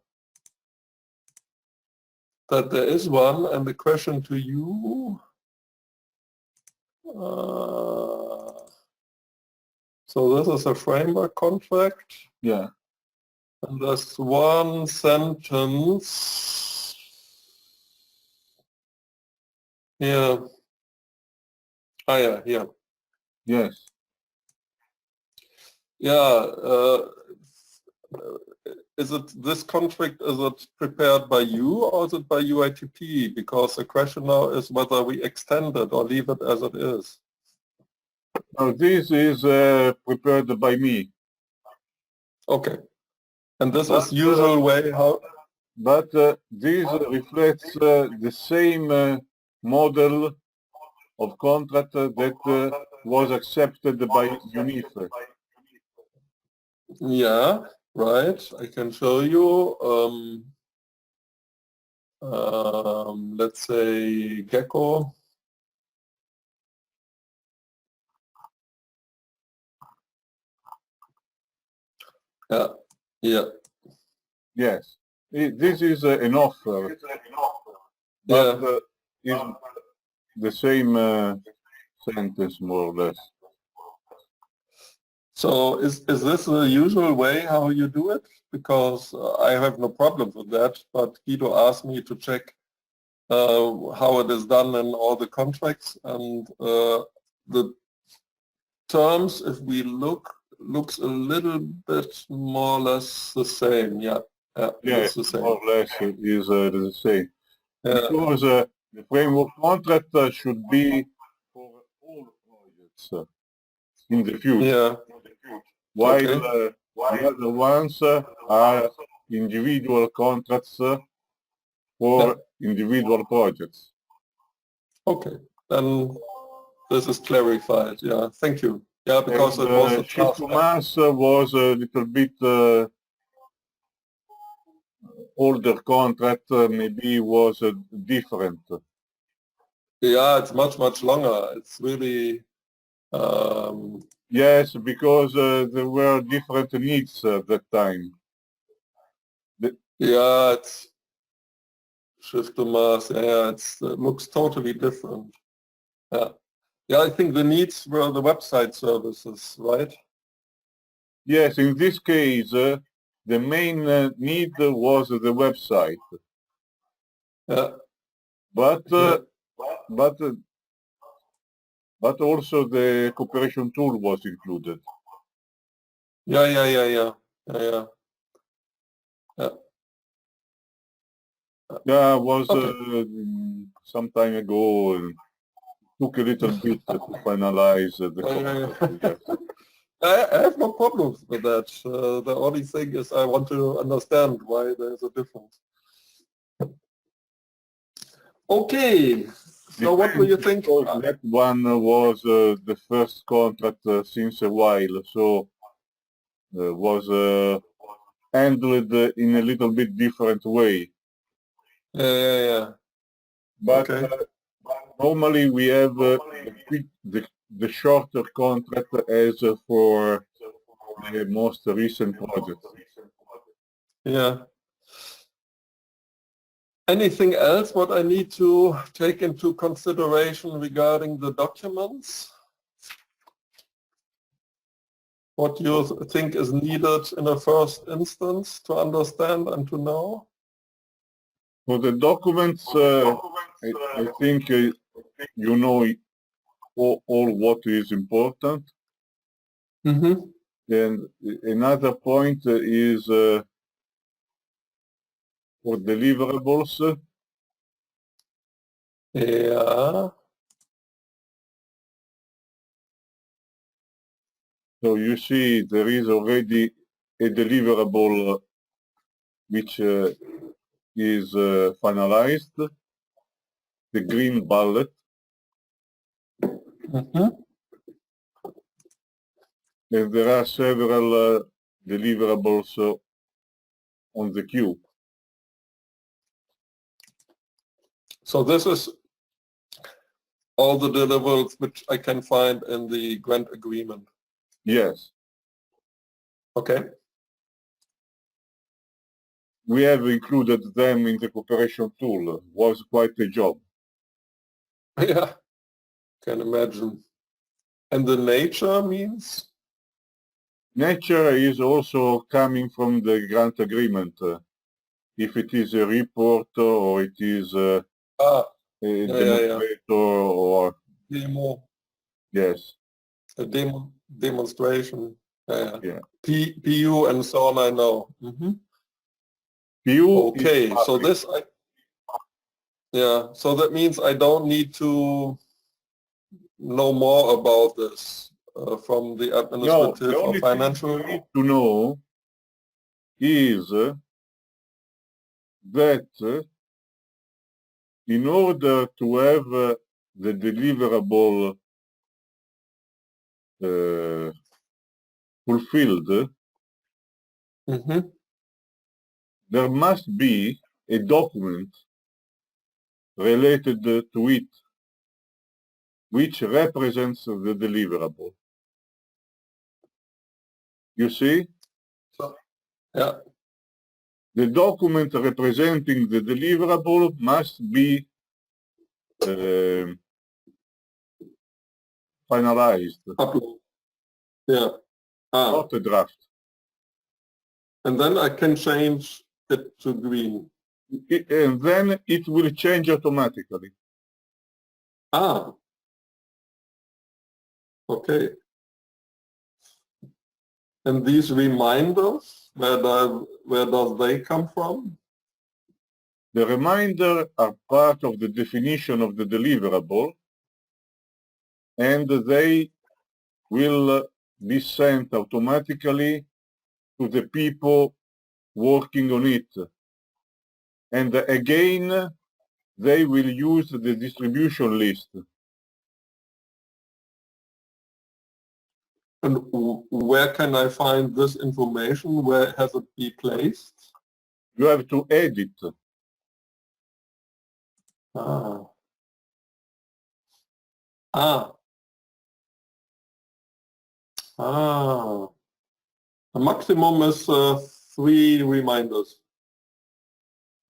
that there is one. And the question to you, so this is a framework contract. Yeah. And there's one sentence here. Ah, yeah, here. Yes. Yeah. Is it this contract? Is it prepared by you or is it by UITP? Because the question now is whether we extend it or leave it as it is. Now this is prepared by me. Okay. And this is usual way how. But this reflects the same model of contract that was accepted by UNIF. Yeah, right. I can show you. Let's say Gecko. Yeah. Yeah. Yes. This is an offer. But it's the same sentence, more or less. So is this the usual way how you do it? Because I have no problem with that, but Guido asked me to check how it is done in all the contracts, and the terms, if we looks a little bit more or less the same. Yeah, it's the same. More or less is the same. Yeah. Because the framework contract should be for all projects in the future. Yeah. While Okay. the other ones are individual contracts for individual projects. Okay, then this is clarified. Yeah, thank you. Yeah, because And it was a shift task. to mass was a little bit older contract, maybe was different. Yeah, it's much longer. It's really. Yes, because there were different needs at that time. Yeah, it's shift to mass. Yeah, it looks totally different. Yeah, yeah. I think the needs were the website services, right? Yes, in this case, the main need was the website. Yeah. But also the cooperation tool was included. Yeah. Yeah, was some time ago. Took a little bit to finalize the contract. I have no problems with that. The only thing is I want to understand why there's a difference. Okay, so what do you think? That one was the first contract since a while, so was handled in a little bit different way. Yeah. But okay. Normally we have the shorter contract as for the most recent project. Yeah. Anything else what I need to take into consideration regarding the documents? what you think is needed in a first instance to understand and to know? For the documents, I think you know all what is important. Mm-hmm. And another point is for deliverables. Yeah. So you see there is already a deliverable which is finalized, the green bullet, Mm-hmm. and there are several deliverables on the queue. So this is all the deliverables which I can find in the grant agreement. Yes, Okay. we have included them in the cooperation tool. Was quite a job. Yeah, can imagine. And the nature means? Nature is also coming from the grant agreement. If it is a report or it is a demonstrator or Demo, yes, a demonstration. yeah. PU and so on, I know. Mm-hmm. PU Okay, is so this, so that means I don't need to know more about this from the no, administrative the or only financial. thing you need to know is that in order to have the deliverable fulfilled, Mm-hmm. there must be a document related to it, which represents the deliverable. You see? So, yeah. The document representing the deliverable must be finalized, Upload. Yeah. Ah. not a draft. And then I can change it to green. And then it will change automatically. Ah. Okay. And these reminders, where does they come from? The reminders are part of the definition of the deliverable, and they will be sent automatically to the people working on it. And again, they will use the distribution list. And where can I find this information? Where has it be placed? You have to edit. Ah. Ah. Ah. The maximum is 3 reminders.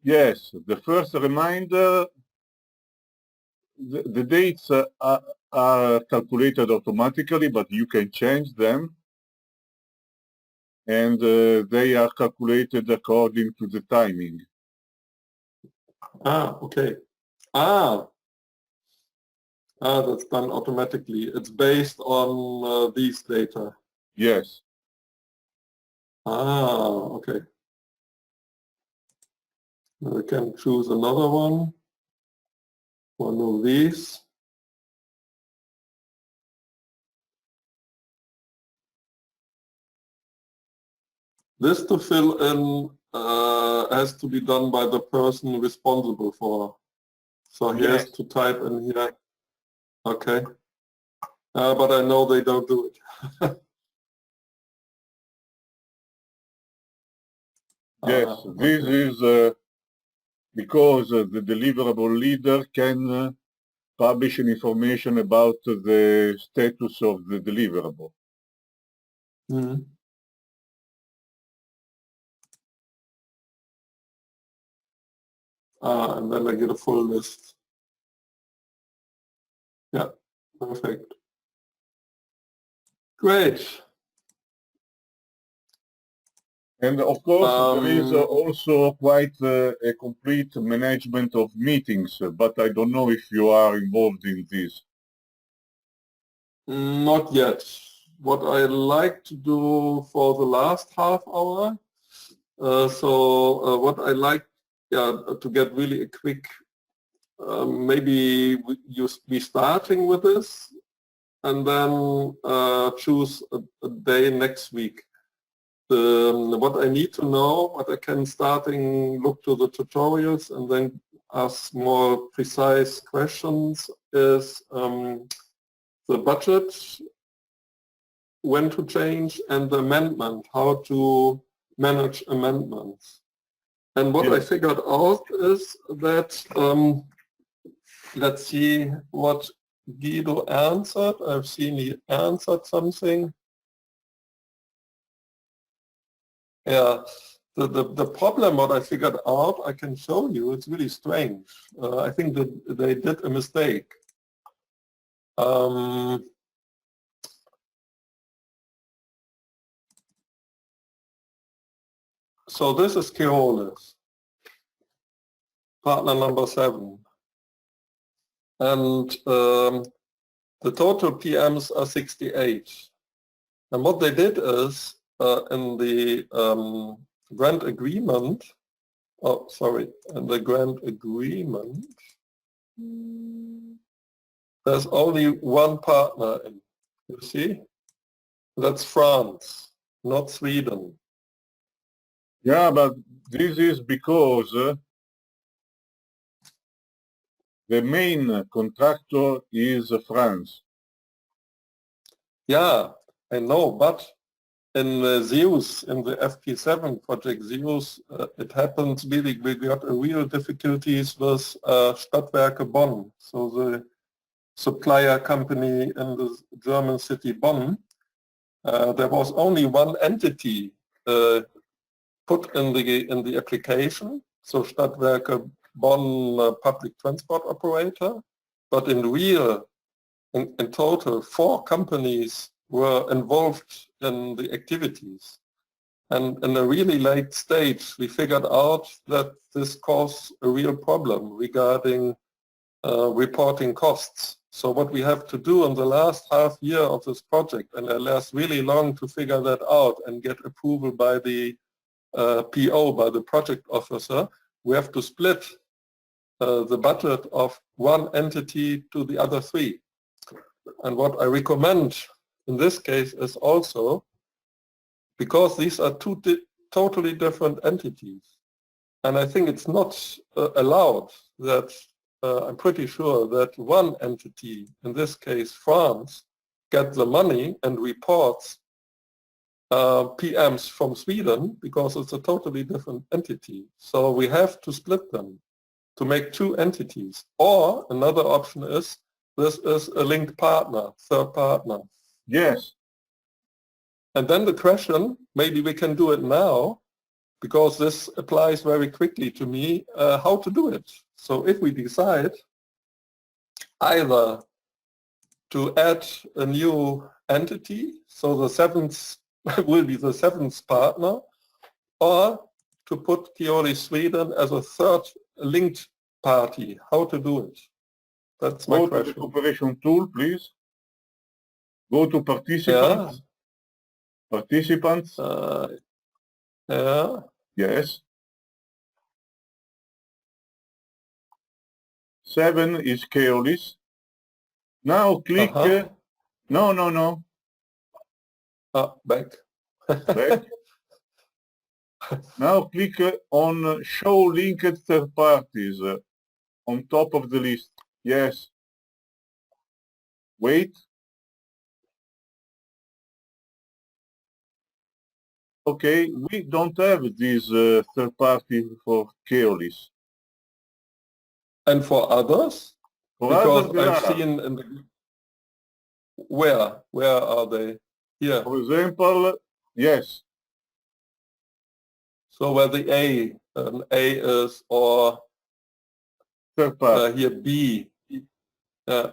Yes, the first reminder, the dates are calculated automatically, but you can change them. And they are calculated according to the timing. Ah, okay. Ah. Ah, that's done automatically. It's based on these data. Yes. Ah, okay. We can choose another one of these. This to fill in has to be done by the person responsible for. So he has to type in here. Okay. But I know they don't do it. Yes, this is because the deliverable leader can publish an information about the status of the deliverable. Mm-hmm. And then I get a full list. Yeah, perfect. Great. And of course, there is Um, also quite a complete management of meetings, but I don't know if you are involved in this. Not yet. What I like to do for the last half hour, what I like, to get really a quick, maybe you be starting with this and then choose a day next week. What I need to know, what I can starting look to the tutorials and then ask more precise questions is the budget, when to change, and the amendment, how to manage amendments. And what I Yes. figured out is that, let's see what Guido answered. I've seen he answered something. Yeah, the problem what I figured out, I can show you, it's really strange. I think that they did a mistake. So this is Keolis, partner number 7. And the total PMs are 68. And what they did is, in the grant agreement, in the grant agreement, there's only one partner in, you see? That's France, not Sweden. Yeah, but this is because the main contractor is France. Yeah, I know, but in Zeus, in the FP7 project Zeus, it happens really, we got a real difficulties with Stadtwerke Bonn, so the supplier company in the German city Bonn. There was only one entity put in the application, so Stadtwerke Bonn public transport operator, but in real, in total, 4 companies were involved in the activities. And in a really late stage, we figured out that this caused a real problem regarding reporting costs. So what we have to do in the last half year of this project, and it lasts really long to figure that out and get approval by the PO, by the project officer, we have to split the budget of one entity to the other 3. And what I recommend in this case is also, because these are 2 totally different entities, and I think it's not allowed that, I'm pretty sure that one entity, in this case France, gets the money and reports PMs from Sweden, because it's a totally different entity. So we have to split them to make 2 entities. Or another option is, this is a linked partner, third partner. Yes. And then the question, maybe we can do it now, because this applies very quickly to me, how to do it. So if we decide either to add a new entity, so the 7th will be the 7th partner, or to put Keolis Sweden as a third linked party, how to do it? That's my Go question. to the cooperation tool, please. Go to participants. Yeah. Participants. Yeah. Yes. 7 is Keolis. Now click. No. Back. Back. Now click on Show Linked Third Parties on top of the list. Yes. Wait. Okay, we don't have this third party for Keolis. And for others? For Because others, there I've are. seen in the, where are they? Here. For example, yes. So where the A is, or Third party. here B. And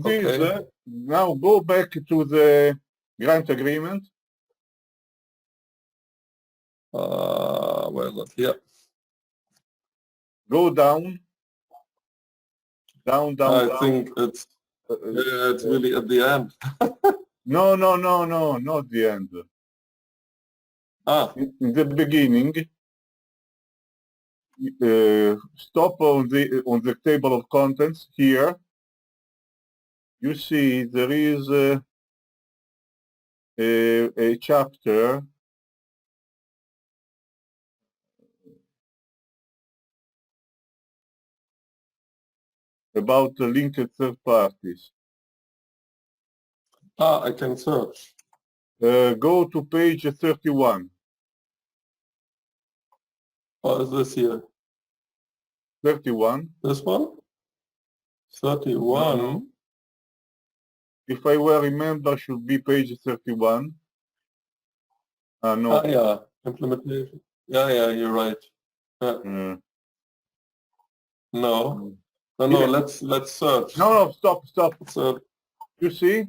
this, Okay. now go back to the grant agreement. Where is it? Here. Go down. Down, I down. think it's really at the end. No, not the end. Ah, In the beginning, stop on the table of contents here. You see there is a chapter about the linked third parties. I can search. Go to page 31. Or is this here? 31. This one? 31. No. If I well remember, should be page 31. No. Ah, yeah, implementation. Yeah, you're right. No, no, Yeah. let's search. No, stop. So, You see?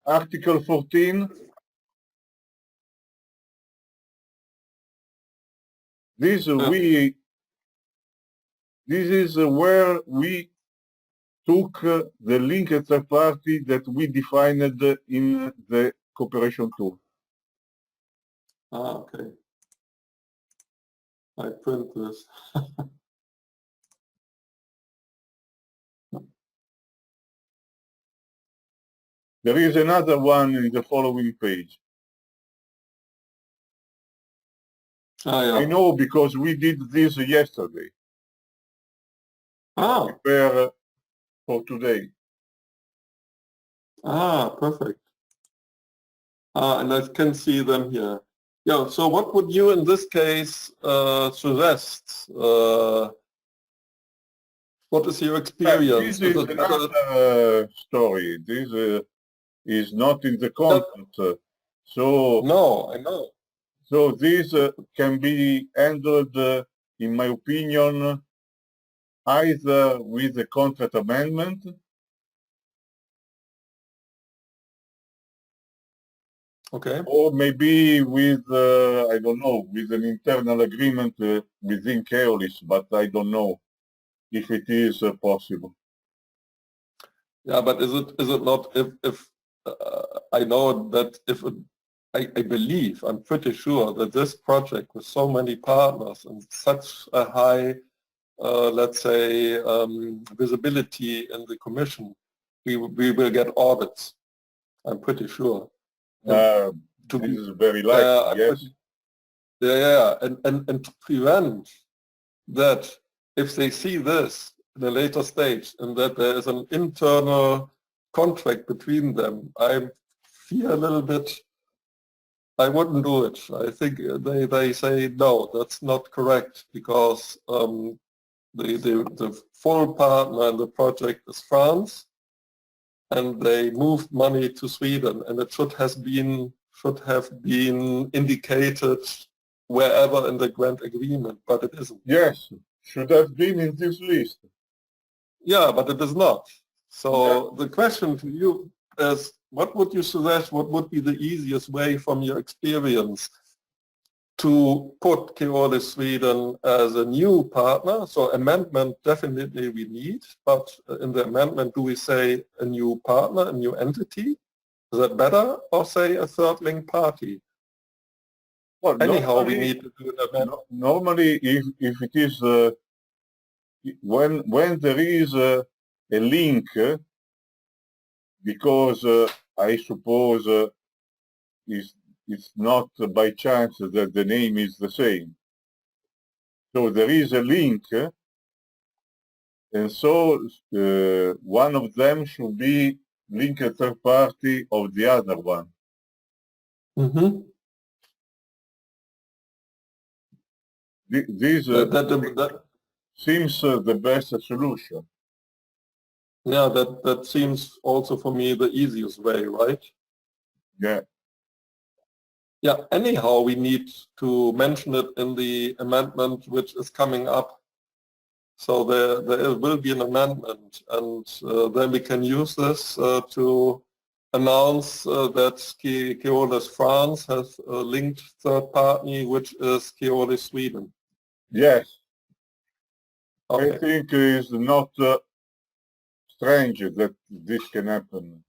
Article 14. This is where we took the linked third party that we defined in the cooperation tool. okay. I print this. There is another one in the following page. Yeah. I know because we did this yesterday. Prepare for today. Perfect. And I can see them here. Yeah, so what would you in this case suggest? What is your experience? This is another story. This is not in the content. So no, I know. So this can be handled, in my opinion, either with a contract amendment Okay. or maybe with, I don't know, with an internal agreement within Keolis, but I don't know if it is possible. Yeah, but is it not if I know that if I believe, I'm pretty sure that this project with so many partners and such a high, let's say, visibility in the Commission, we will get audits. I'm pretty sure. This is very likely, yes. And to prevent that, if they see this in a later stage and that there is an internal contract between them, I fear a little bit I wouldn't do it. I think they say, no, that's not correct because the full partner in the project is France and they moved money to Sweden and it should have been indicated wherever in the grant agreement, but it isn't. Yes, should have been in this list. Yeah, but it is not. So the question to you is, what would you suggest, what would be the easiest way from your experience to put Keolis Sweden as a new partner? So amendment definitely we need, but in the amendment do we say a new partner, a new entity? Is that better, or say a third link party? Well, anyhow, we need to do an amendment. Normally, if it is when there is a link, because I suppose it's not by chance that the name is the same. So there is a link, and so one of them should be linked third party of the other one. Mm-hmm. This seems the best solution. Yeah, that seems also for me the easiest way, right? Yeah. Yeah, anyhow, we need to mention it in the amendment which is coming up. So there will be an amendment, and then we can use this to announce that Keolis France has a linked third party, which is Keolis Sweden. Yes. Okay. I think it's not strange that this can happen.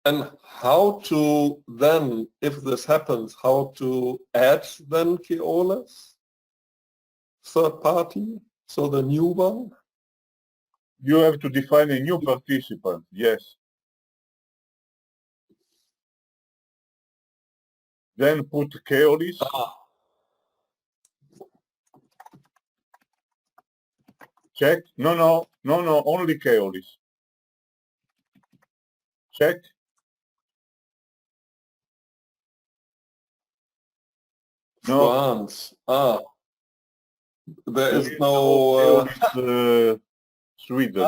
And how to then, if this happens, how to add then Keolis third party, so the new one? You have to define a new participant, yes. Then put Keolis. Check. No, only Keolis. Check. No. France. There is no Keolis, Sweden.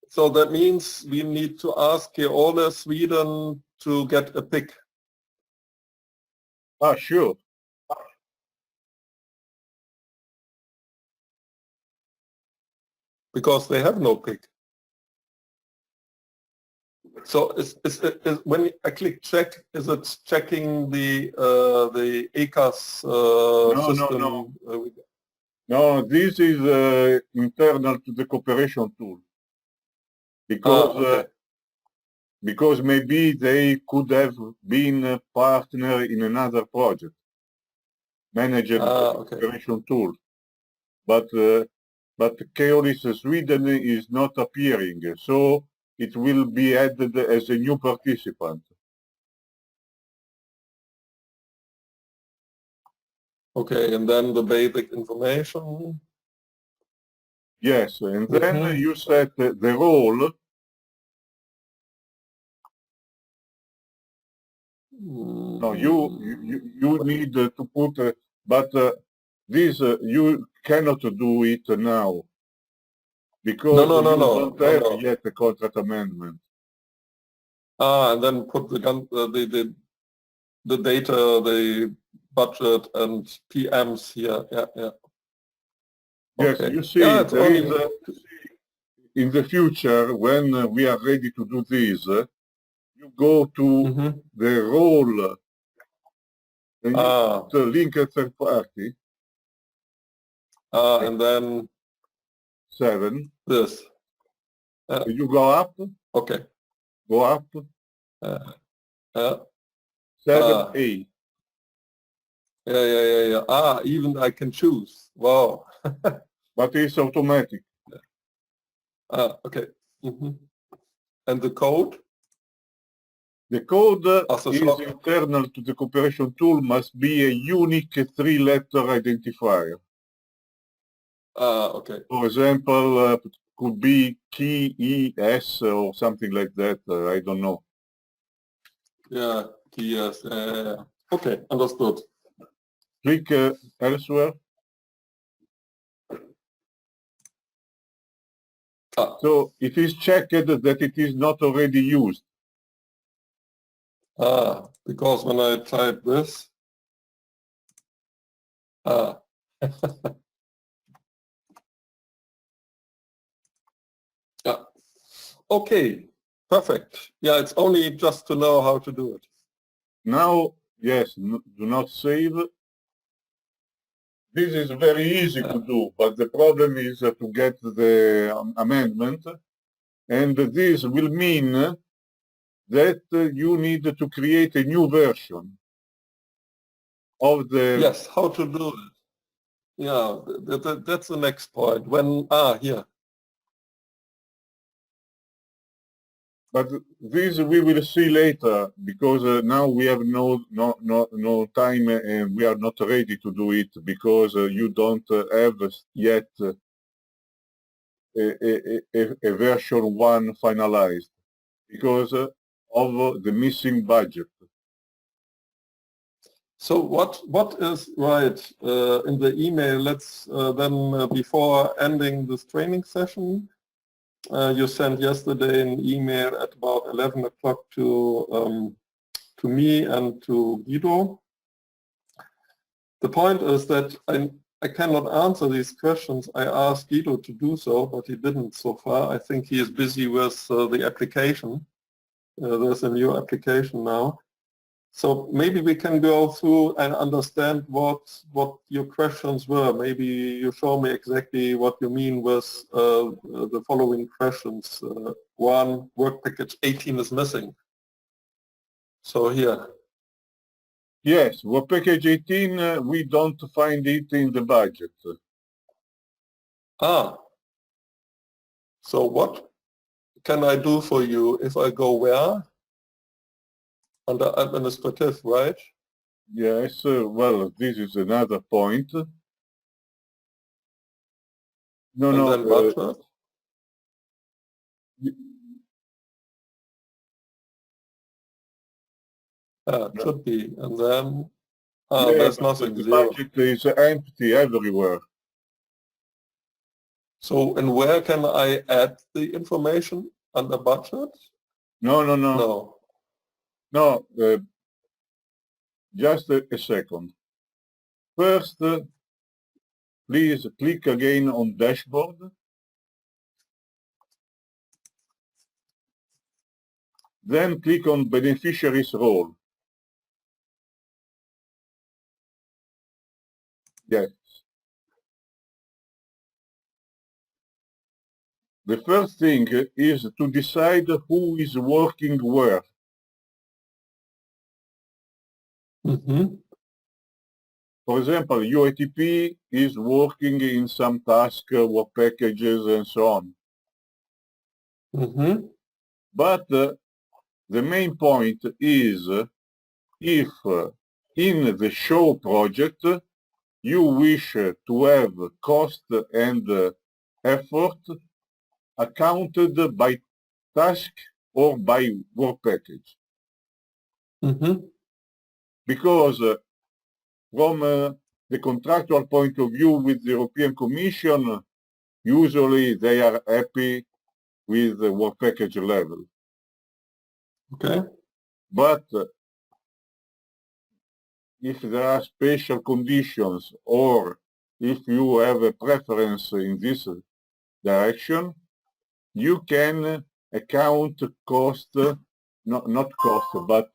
So that means we need to ask Keolis Sweden to get a pick. Sure. Because they have no pick. So is when I click check, is it checking the ECAS system? No, this is internal to the cooperation tool. Because because maybe they could have been a partner in another project, managed cooperation tool. But Keolis Sweden is not appearing, so it will be added as a new participant. Okay, and then the basic information. Yes, and then you set the role. No, you need to put, but this you cannot do it now because you don't have yet a contract amendment. And then put the data, the budget and PMs here. Yeah. Yes, okay. You see, there is in the future when we are ready to do this, you go to the role and you put link a third party. And then 7. This. You go up. Okay. Go up. 7A. Yeah. Even I can choose. Wow. But it's automatic. Okay. And the code? The code is internal to the cooperation tool, must be a unique 3-letter identifier. Okay. For example, could be KES or something like that. I don't know. Yeah, KES. Okay, understood. Click elsewhere. So it is checked that it is not already used. Because when I type this, yeah. Okay, perfect. Yeah, it's only just to know how to do it. Now, yes, do not save. This is very easy to do, but the problem is to get the amendment, and this will mean that you need to create a new version of the... Yes, how to do it. Yeah, that's the next point. When, here. But this we will see later, because now we have no time and we are not ready to do it, because you don't have yet a version 1 finalized because of the missing budget. So what is right in the email? Let's then before ending this training session, you sent yesterday an email at about 11 o'clock to me and to Guido. The point is that I cannot answer these questions. I asked Guido to do so, but he didn't so far. I think he is busy with the application. There's a new application now. So maybe we can go through and understand what your questions were. Maybe you show me exactly what you mean with the following questions. One, work package 18 is missing. So here. Yes, work package 18, we don't find it in the budget. Ah. So what can I do for you if I go where? Under administrative, right? Yes, well, this is another point. No, And no. then budget? It should be. And then, there's nothing, the zero. budget is empty everywhere. So, and where can I add the information under budget? No, no, no. No. No, just a second. First, please click again on dashboard. Then click on beneficiaries role. Yes. The first thing is to decide who is working where. Mm-hmm. For example, UITP is working in some task, work packages, and so on. Mm-hmm. But the main point is if in the show project you wish to have cost and effort accounted by task or by work package. Mm-hmm. Because from the contractual point of view with the European Commission, usually they are happy with the work package level. Okay. But if there are special conditions or if you have a preference in this direction, you can account cost, not cost, but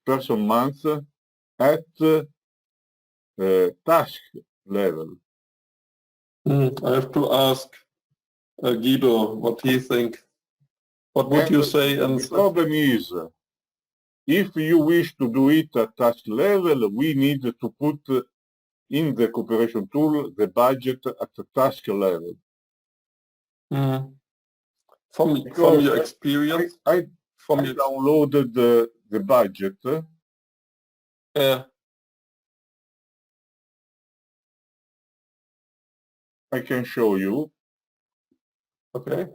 person months at task level. I have to ask Guido what he thinks. What would you say? The problem is, if you wish to do it at task level, we need to put in the cooperation tool the budget at the task level. From your experience? I downloaded the budget. Yeah. I can show you. Okay.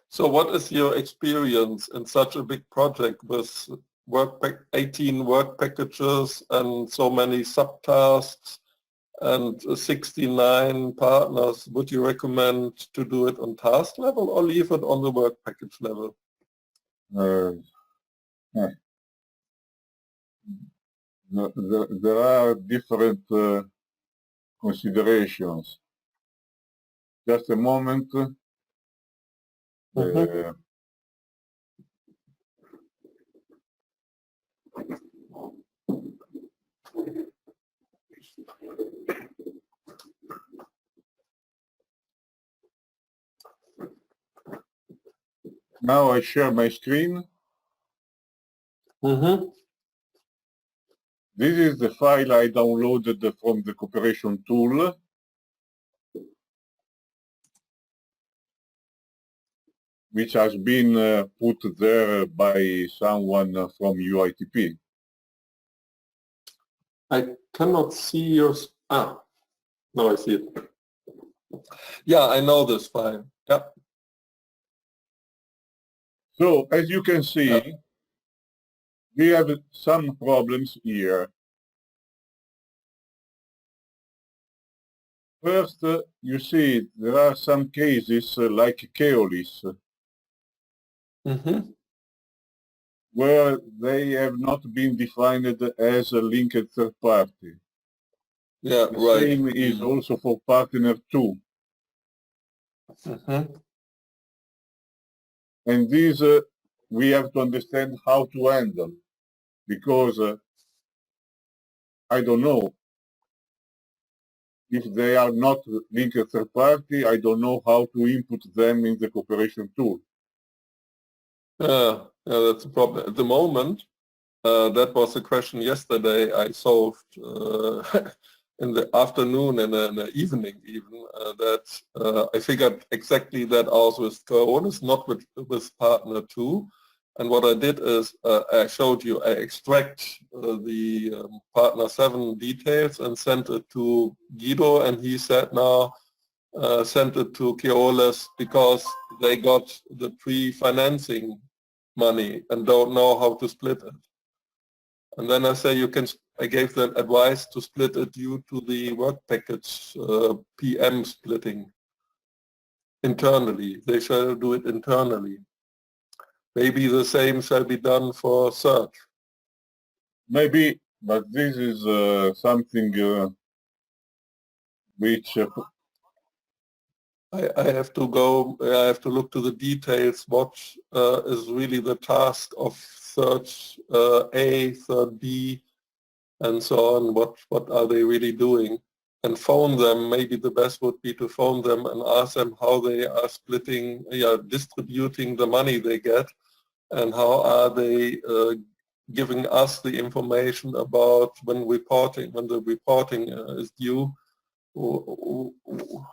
So what is your experience in such a big project with 18 work packages and so many subtasks and 69 partners? Would you recommend to do it on task level or leave it on the work package level? There are different considerations. Just a moment. Now I share my screen. This is the file I downloaded from the cooperation tool. Which has been put there by someone from UITP. I cannot see your... now I see it. Yeah, I know this file. Yeah. So, as you can see, we have some problems here. First, you see there are some cases like Keolis. where they have not been defined as a linked third party. Yeah, The right. same is also for partner 2. Mhm. And these we have to understand how to handle, because I don't know if they are not linked third party. I don't know how to input them in the cooperation tool. Yeah, that's a problem. At the moment, that was the question yesterday I solved in the afternoon and in the evening even, that I figured exactly that out with Caronis, not with partner 2. And what I did is I showed you, I extract the partner 7 details and sent it to Guido, and he said now sent it to Keolis because they got the pre-financing money and don't know how to split it. And then I say I gave them advice to split it due to the work package PM splitting internally. They shall do it internally. Maybe the same shall be done for search. Maybe, but this is something which I have to go, I have to look to the details, what is really the task of search A, third B, and so on, what are they really doing? And phone them. Maybe the best would be to phone them and ask them how they are splitting, distributing the money they get, and how are they giving us the information about when the reporting is due,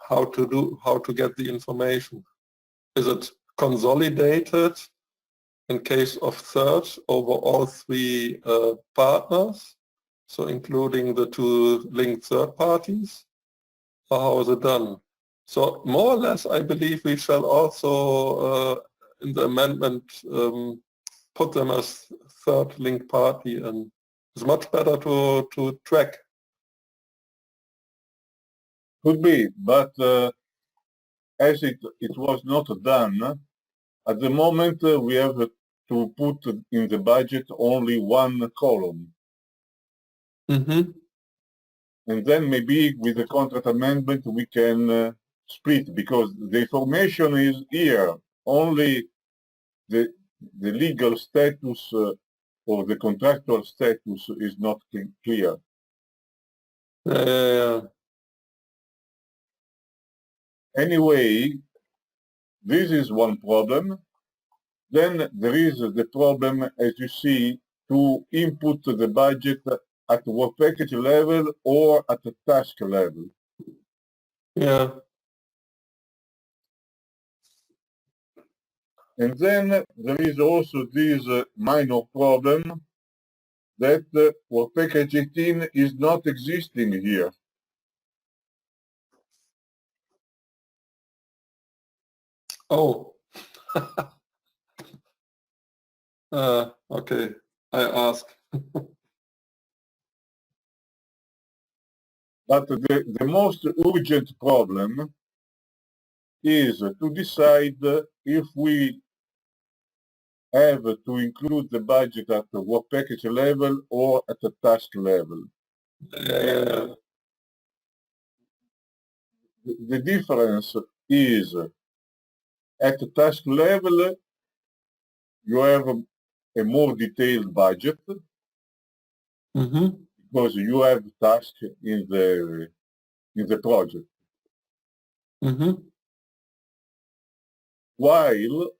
how to get the information. Is it consolidated in case of search over all 3 partners? So including the 2 linked third parties, or how is it done? So more or less, I believe we shall also, in the amendment, put them as third linked party, and it's much better to track. could be, but as it was not done, at the moment we have to put in the budget only 1 column. Mm-hmm. And then maybe with the contract amendment we can split, because the information is here, only the legal status or the contractual status is not clear. Yeah. Anyway, this is one problem. Then there is the problem, as you see, to input the budget at work package level or at the task level. Yeah. And then there is also this minor problem that work package 18 is not existing here. Oh. Okay. I ask. But the most urgent problem is to decide if we have to include the budget at the work package level or at the task level. Yeah. The difference is at the task level, you have a more detailed budget Mm-hmm. because you have tasks in the project. Mm-hmm. While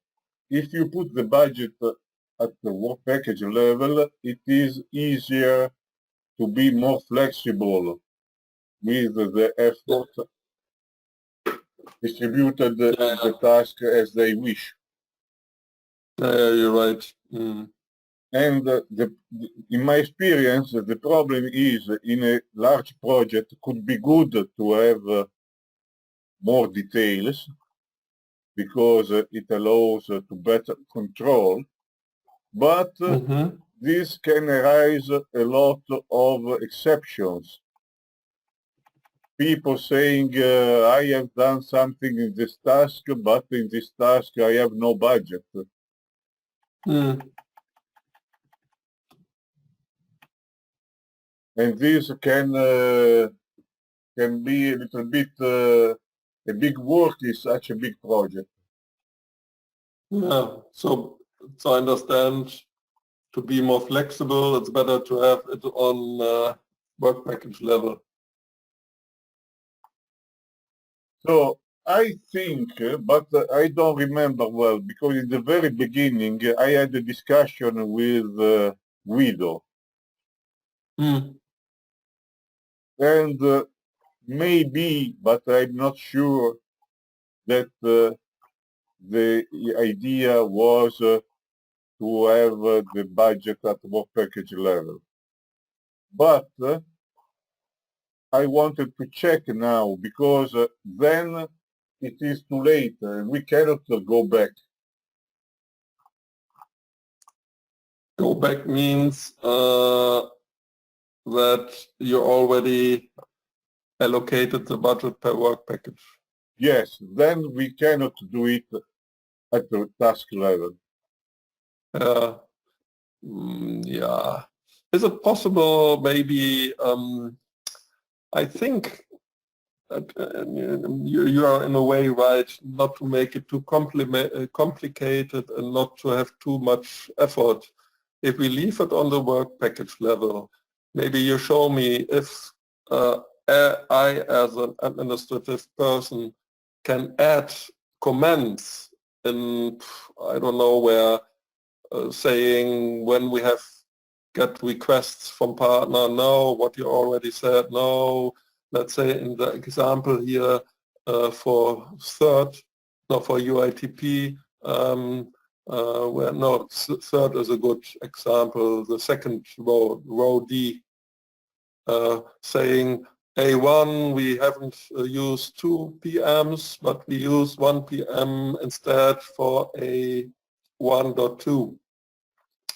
if you put the budget at the work package level, it is easier to be more flexible with the effort distributed in the task as they wish. Yeah, you're right. Mm. And in my experience, the problem is in a large project could be good to have more details because it allows to better control, but Mm-hmm. this can arise a lot of exceptions. People saying, I have done something in this task, but in this task I have no budget. Mm. And this can be a little bit a big work in such a big project. Yeah, so I understand, to be more flexible, it's better to have it on work package level. So I think, but I don't remember well, because in the very beginning I had a discussion with Guido, Hmm. and maybe, but I'm not sure that the idea was to have the budget at work package level. But I wanted to check now, because then it is too late. We cannot go back. Go back means that you already allocated the budget per work package. Yes, then we cannot do it at the task level. Yeah. Is it possible, maybe, I think that, you are in a way right, not to make it too complicated and not to have too much effort. If we leave it on the work package level, maybe you show me if I, as an administrative person, can add comments in, I don't know where, saying when we have get requests from partner, no, what you already said, no. Let's say in the example here for UITP, where no, third is a good example, the second row D, saying A1, we haven't used 2 PMs, but we use 1 PM instead for A1.2.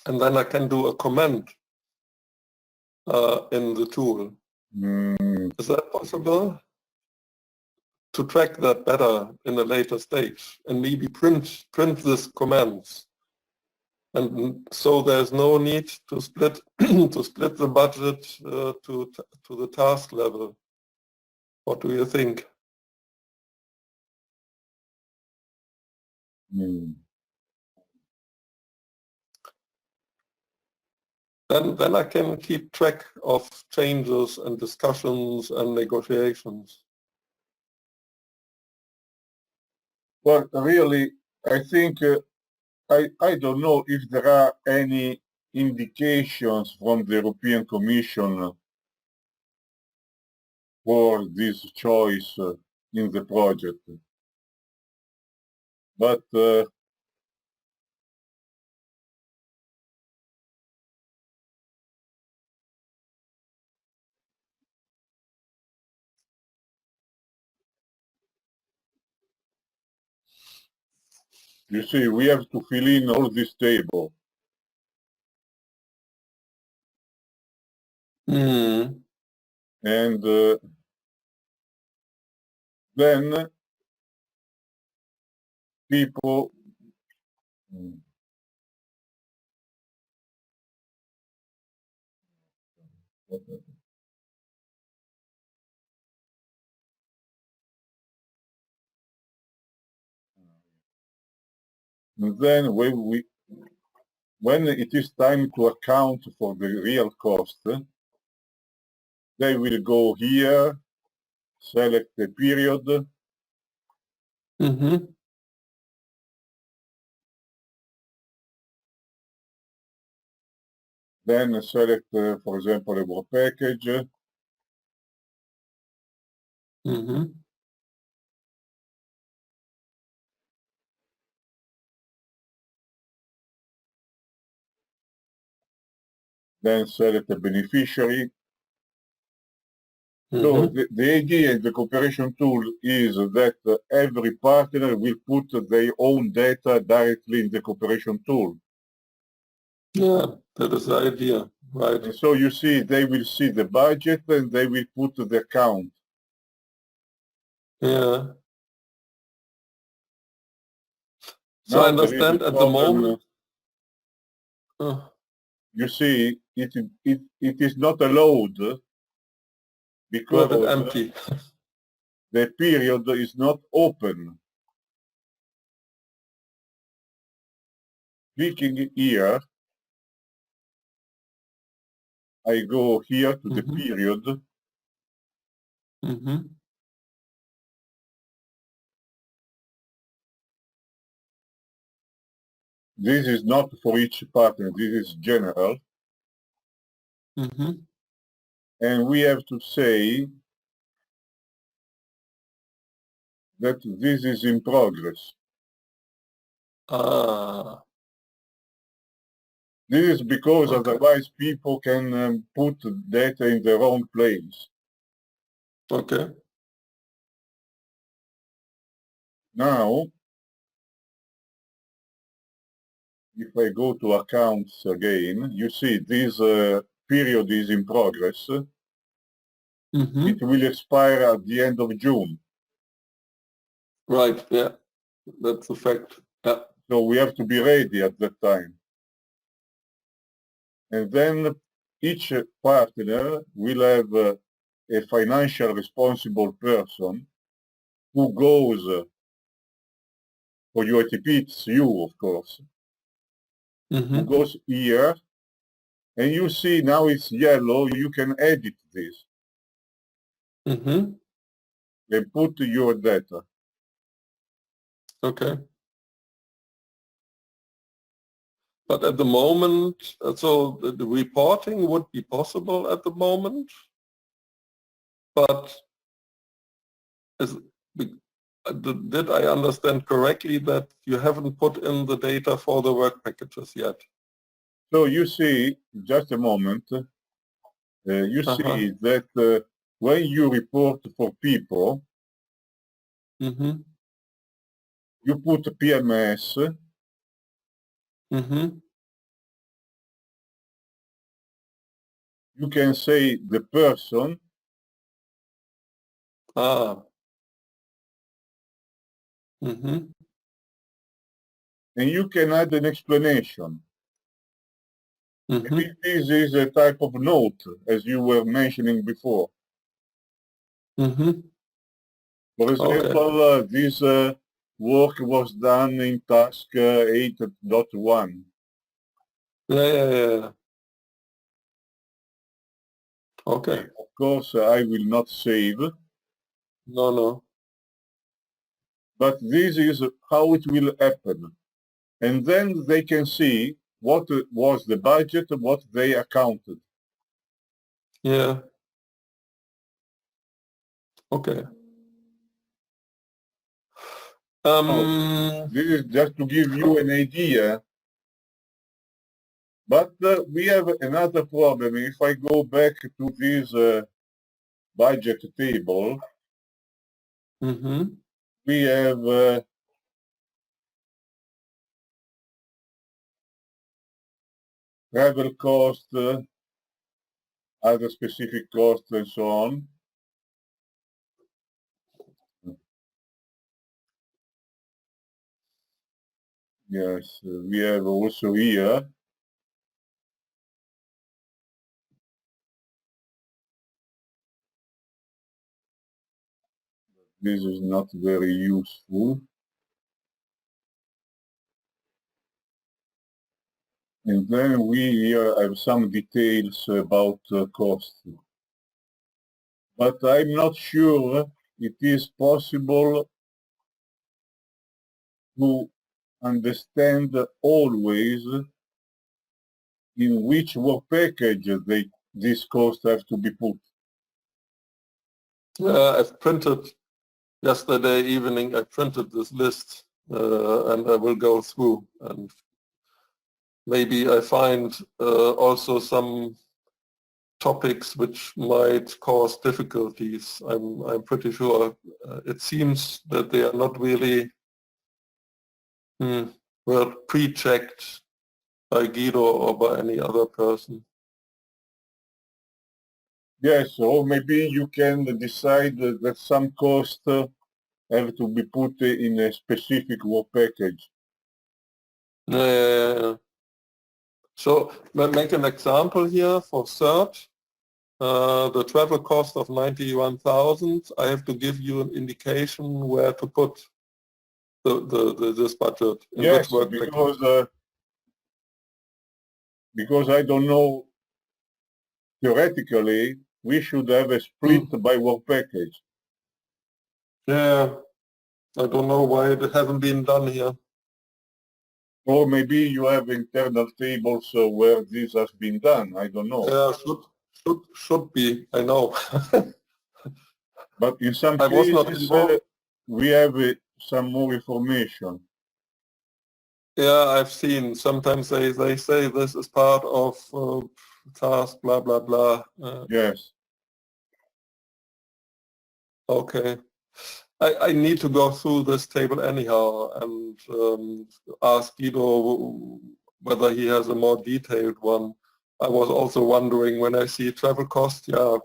And then I can do a comment in the tool. Is that possible? To track that better in a later stage and maybe print these comments. And so there's no need to split to split the budget to the task level. What do you think? Then I can keep track of changes and discussions and negotiations. Well, really, I think I don't know if there are any indications from the European Commission for this choice in the project. But you see, we have to fill in all this table. Mm. And then people and then when it is time to account for the real cost, they will go here, select the period, Mm-hmm. then select, for example, a work package, Mm-hmm. then select a beneficiary. Mm-hmm. So the idea in the cooperation tool is that every partner will put their own data directly in the cooperation tool. Yeah, that is the idea, right? And so you see, they will see the budget and they will put the account. Yeah. So Now I understand at the moment. you see it is not allowed To have it because empty. the period is not open. Clicking here, I go here to the period. This is not for each partner, this is general. And we have to say that this is in progress. Ah, This is because okay. otherwise people can put data in the wrong place. Okay. Now, if I go to accounts again, you see this period is in progress. It will expire at the end of June. Right, yeah, that's a fact. Yeah. So we have to be ready at that time. And then each partner will have a financial responsible person who goes, for UITP it's you, of course, who goes here, and you see now it's yellow, you can edit this and put your data. Okay. But at the moment, so the reporting would be possible at the moment, but did I understand correctly that you haven't put in the data for the work packages yet? So you see, just a moment, you see that when you report for people, you put PMS, you can say the person, and you can add an explanation. Maybe this is a type of note, as you were mentioning before. For example, this work was done in task 8.1. Yeah. Okay. Of course, I will not save. No. But this is how it will happen. And then they can see what was the budget, what they accounted. Yeah. Okay. This is just to give you an idea. But we have another problem. If I go back to this budget table, we have travel cost, other specific costs, and so on. Yes, we have also here. This is not very useful. And then we here have some details about cost. But I'm not sure it is possible to understand always in which work package these costs have to be put. I've printed yesterday evening, I printed this list and I will go through, and maybe I find also some topics which might cause difficulties. I'm pretty sure it seems that they are not really well pre-checked by Guido or by any other person. Yes, or maybe you can decide that some costs have to be put in a specific work package. Yeah. So we'll make an example here for third. The travel cost of 91,000. I have to give you an indication where to put this budget in Yes, which work package. Because I don't know, theoretically, we should have a split by work package. Yeah, I don't know why it hasn't been done here. Or maybe you have internal tables where this has been done. I don't know. Yeah, should be. I know. But in some I was not cases, involved. we have some more information. Yeah, I've seen. Sometimes they say this is part of task, blah, blah, blah. Yes. Okay. I need to go through this table anyhow and ask Guido whether he has a more detailed one. I was also wondering when I see travel cost, yeah,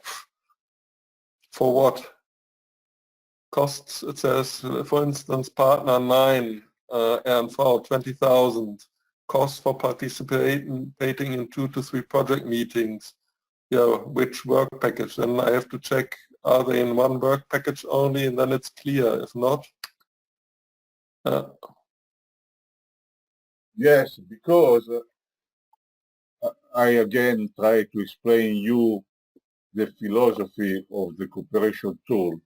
for what? Costs, it says, for instance, partner 9, R&V 20,000. Costs for participating in 2 to 3 project meetings. Yeah, which work package? Then I have to check, are they in one work package only, and then it's clear. If not, Yes, because I again try to explain you the philosophy of the cooperation tool.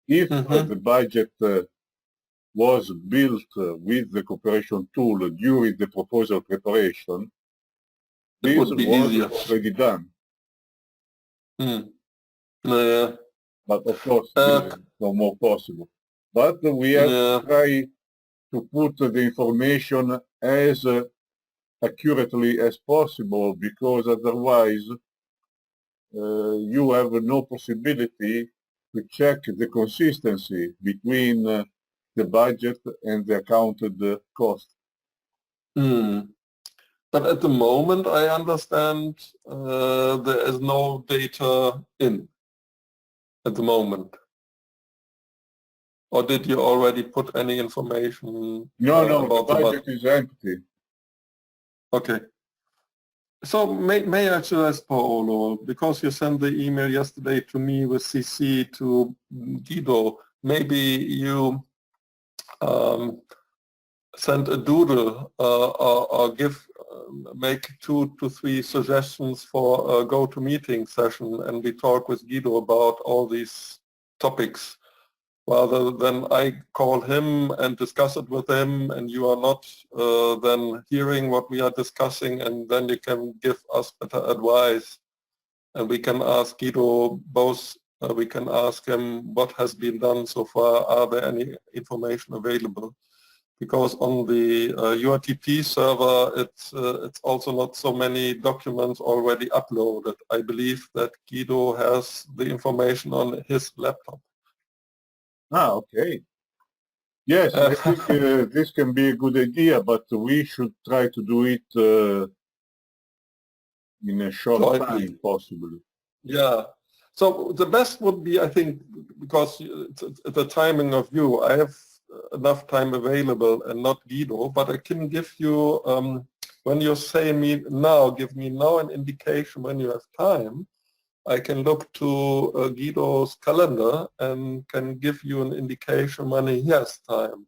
If the budget was built with the cooperation tool during the proposal preparation, it this would be was easier. already done. Yeah. But of course, this is no more possible. But we have to try to put the information as accurately as possible, because otherwise you have no possibility to check the consistency between the budget and the accounted cost. But at the moment, I understand there is no data in at the moment. Or did you already put any information No, about the budget is empty. Okay. So may I suggest, Paolo, because you sent the email yesterday to me with CC to Guido, maybe you send a doodle or make 2 to 3 suggestions for a go-to-meeting session, and we talk with Guido about all these topics, rather than I call him and discuss it with him, and you are not then hearing what we are discussing, and then you can give us better advice. And we can ask Guido both, we can ask him what has been done so far, are there any information available? Because on the UITP server, it's also not so many documents already uploaded. I believe that Guido has the information on his laptop. Ah, okay. Yes, I think this can be a good idea, but we should try to do it in a short time, possibly. Yeah. So the best would be, I think, because it's the timing of you, I have enough time available and not Guido, but I can give you, when you say me now, give me now an indication when you have time, I can look to Guido's calendar and can give you an indication when he has time.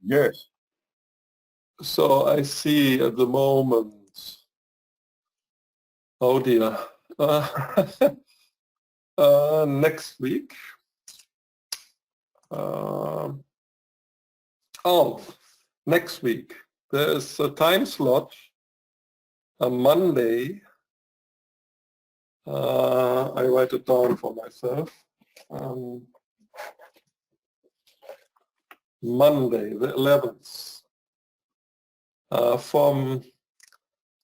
Yes. So I see at the moment, oh dear, next week. Next week there is a time slot, a Monday. I write it down for myself. Monday, the 11th, from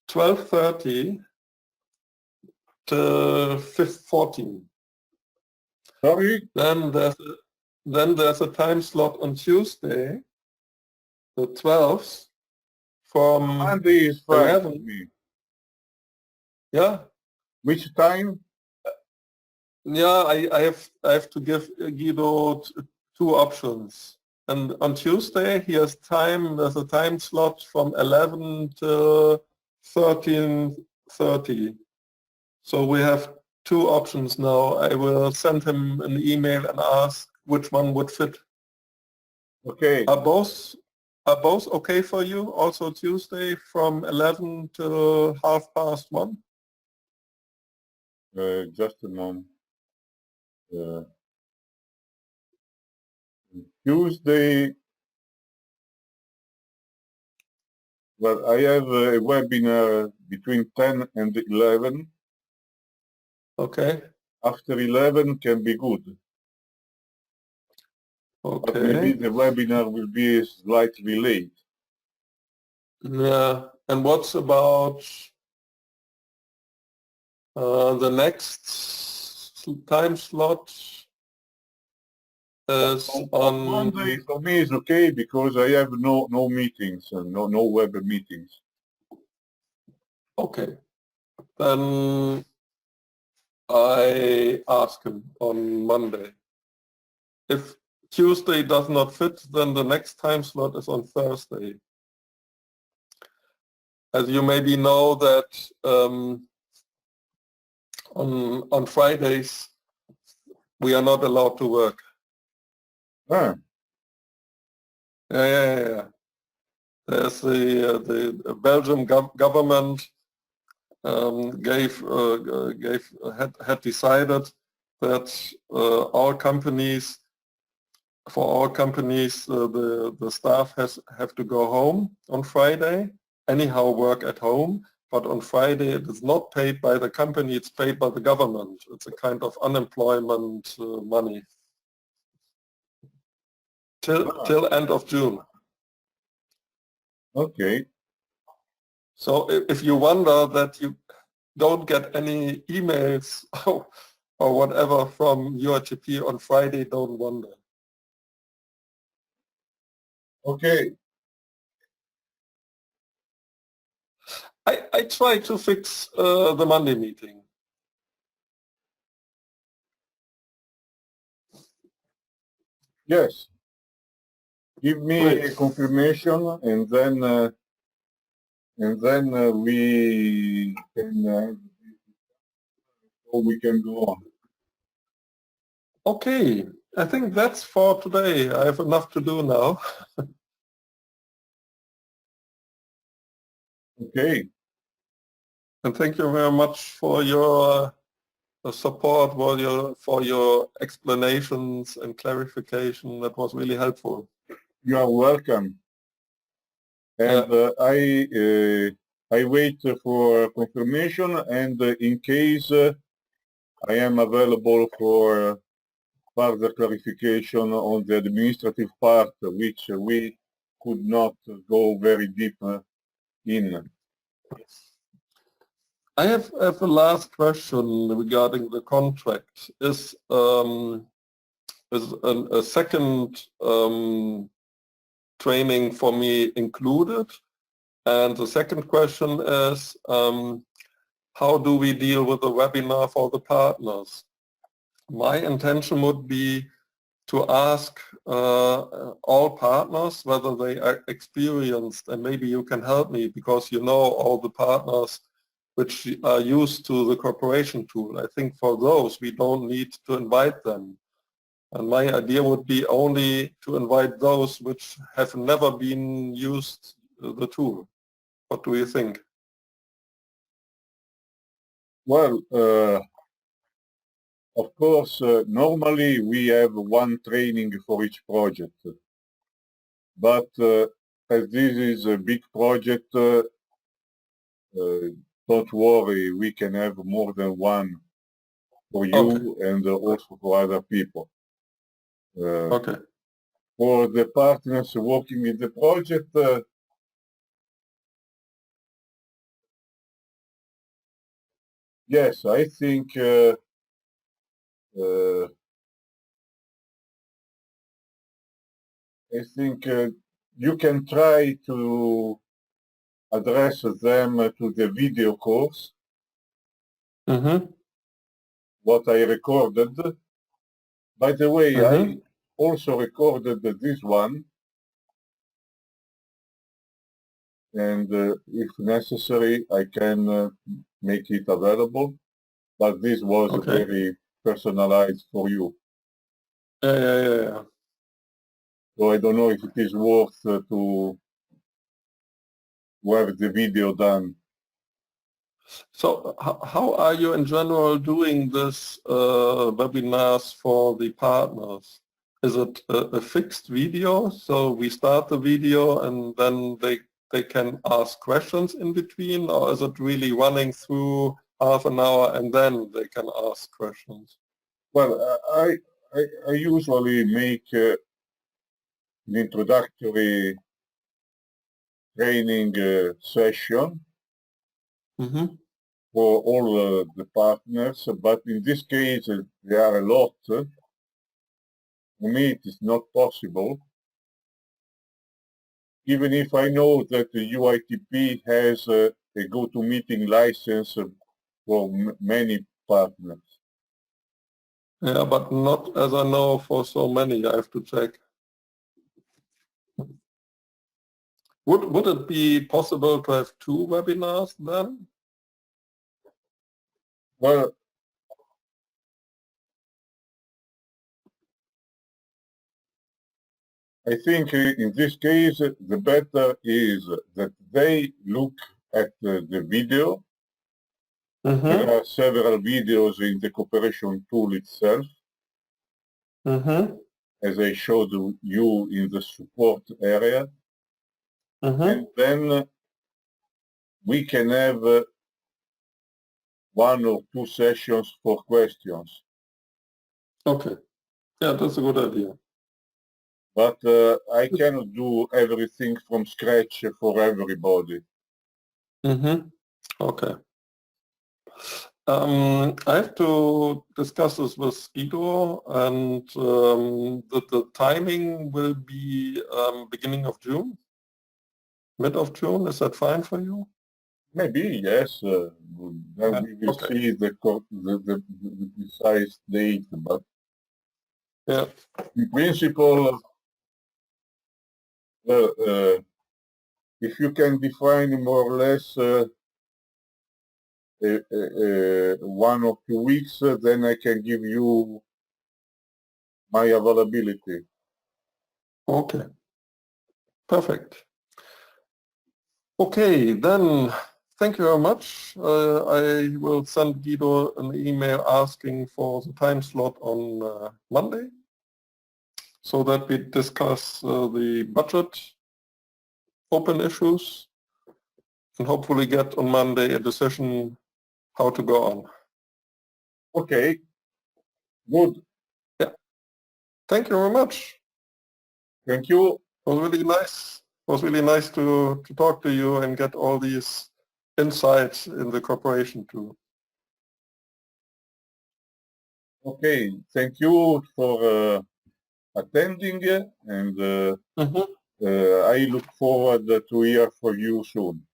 12:30 to 14. Sorry? Then there's a time slot on Tuesday, the 12th, from Monday is fine 11. for me. Yeah. Which time? Yeah, I have to give Guido 2 options. and on Tuesday he has time. There's a time slot from 11 to 13:30. So we have two options now. I will send him an email and ask which one would fit. Okay. Are both okay for you? Also Tuesday from 11 to 1:30? Just a moment. Tuesday, well, I have a webinar between 10 and 11. Okay. After 11 can be good. But maybe Okay. the webinar will be slightly late. Yeah. And what's about the next time slot? Is On Monday for me is okay because I have no meetings and no web meetings. okay. Then I ask him on Monday. If Tuesday does not fit, then the next time slot is on Thursday. As you maybe know that on Fridays we are not allowed to work. Ah. Yeah. There's the Belgian government had decided that all companies, the staff have to go home on Friday. Anyhow, work at home. But on Friday it is not paid by the company, it's paid by the government. It's a kind of unemployment money. Till end of June. Okay. So if you wonder that you don't get any emails or whatever from UITP on Friday, don't wonder. Okay. I try to fix the Monday meeting. Yes. Give me Great. a confirmation and then we can so we can go on. Okay, I think that's for today. I have enough to do now. Okay. And thank you very much for your support, for your explanations and clarification. That was really helpful. You are welcome. And I wait for confirmation, and in case I am available for further clarification on the administrative part, which we could not go very deep in. I have a last question regarding the contract. Is a second training for me included? And the second question is, how do we deal with the webinar for the partners? My intention would be to ask all partners whether they are experienced, and maybe you can help me because you know all the partners which are used to the cooperation tool. I think for those we don't need to invite them. And my idea would be only to invite those which have never been used the tool. What do you think? Well, of course, normally we have one training for each project. But as this is a big project, don't worry, we can have more than one for you and also for other people. Okay. For the partners working in the project, yes, I think you can try to address them to the video course, what I recorded. By the way, also recorded this one, and if necessary, I can make it available. But this was Okay. very personalized for you. Yeah. So I don't know if it is worth to have the video done. So how are you in general doing this webinars for the partners? Is it a fixed video? So we start the video and then they can ask questions in between, or is it really running through half an hour and then they can ask questions? Well, I usually make an introductory training session Mm-hmm. for all the partners, but in this case there are a lot. For me it is not possible, even if I know that the UITP has a GoToMeeting license for many partners. Yeah, but not as I know for so many. I have to check. Would it be possible to have 2 webinars then? Well, I think in this case the better is that they look at the video. Mm-hmm. There are several videos in the cooperation tool itself, Mm-hmm. as I showed you in the support area. Mm-hmm. And then we can have 1 or 2 sessions for questions. Okay. Yeah, that's a good idea. But I cannot do everything from scratch for everybody. Mm-hmm. Okay. I have to discuss this with Guido, and the timing will be beginning of June, mid of June. Is that fine for you? Maybe, yes. Then we will Okay. see the precise date. But Yeah. in principle, if you can define more or less 1 or 2 weeks, then I can give you my availability. Okay. Perfect. Okay, then thank you very much. I will send Guido an email asking for the time slot on Monday so that we discuss the budget open issues and hopefully get on Monday a decision how to go on. Okay, good. Yeah. Thank you very much. Thank you. It was really nice. It was really nice to talk to you and get all these insights in the corporation too. Okay, thank you for attending, and I look forward to hear from you soon.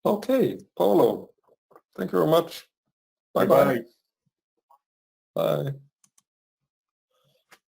Okay, Paolo, thank you very much. Bye-bye. Bye.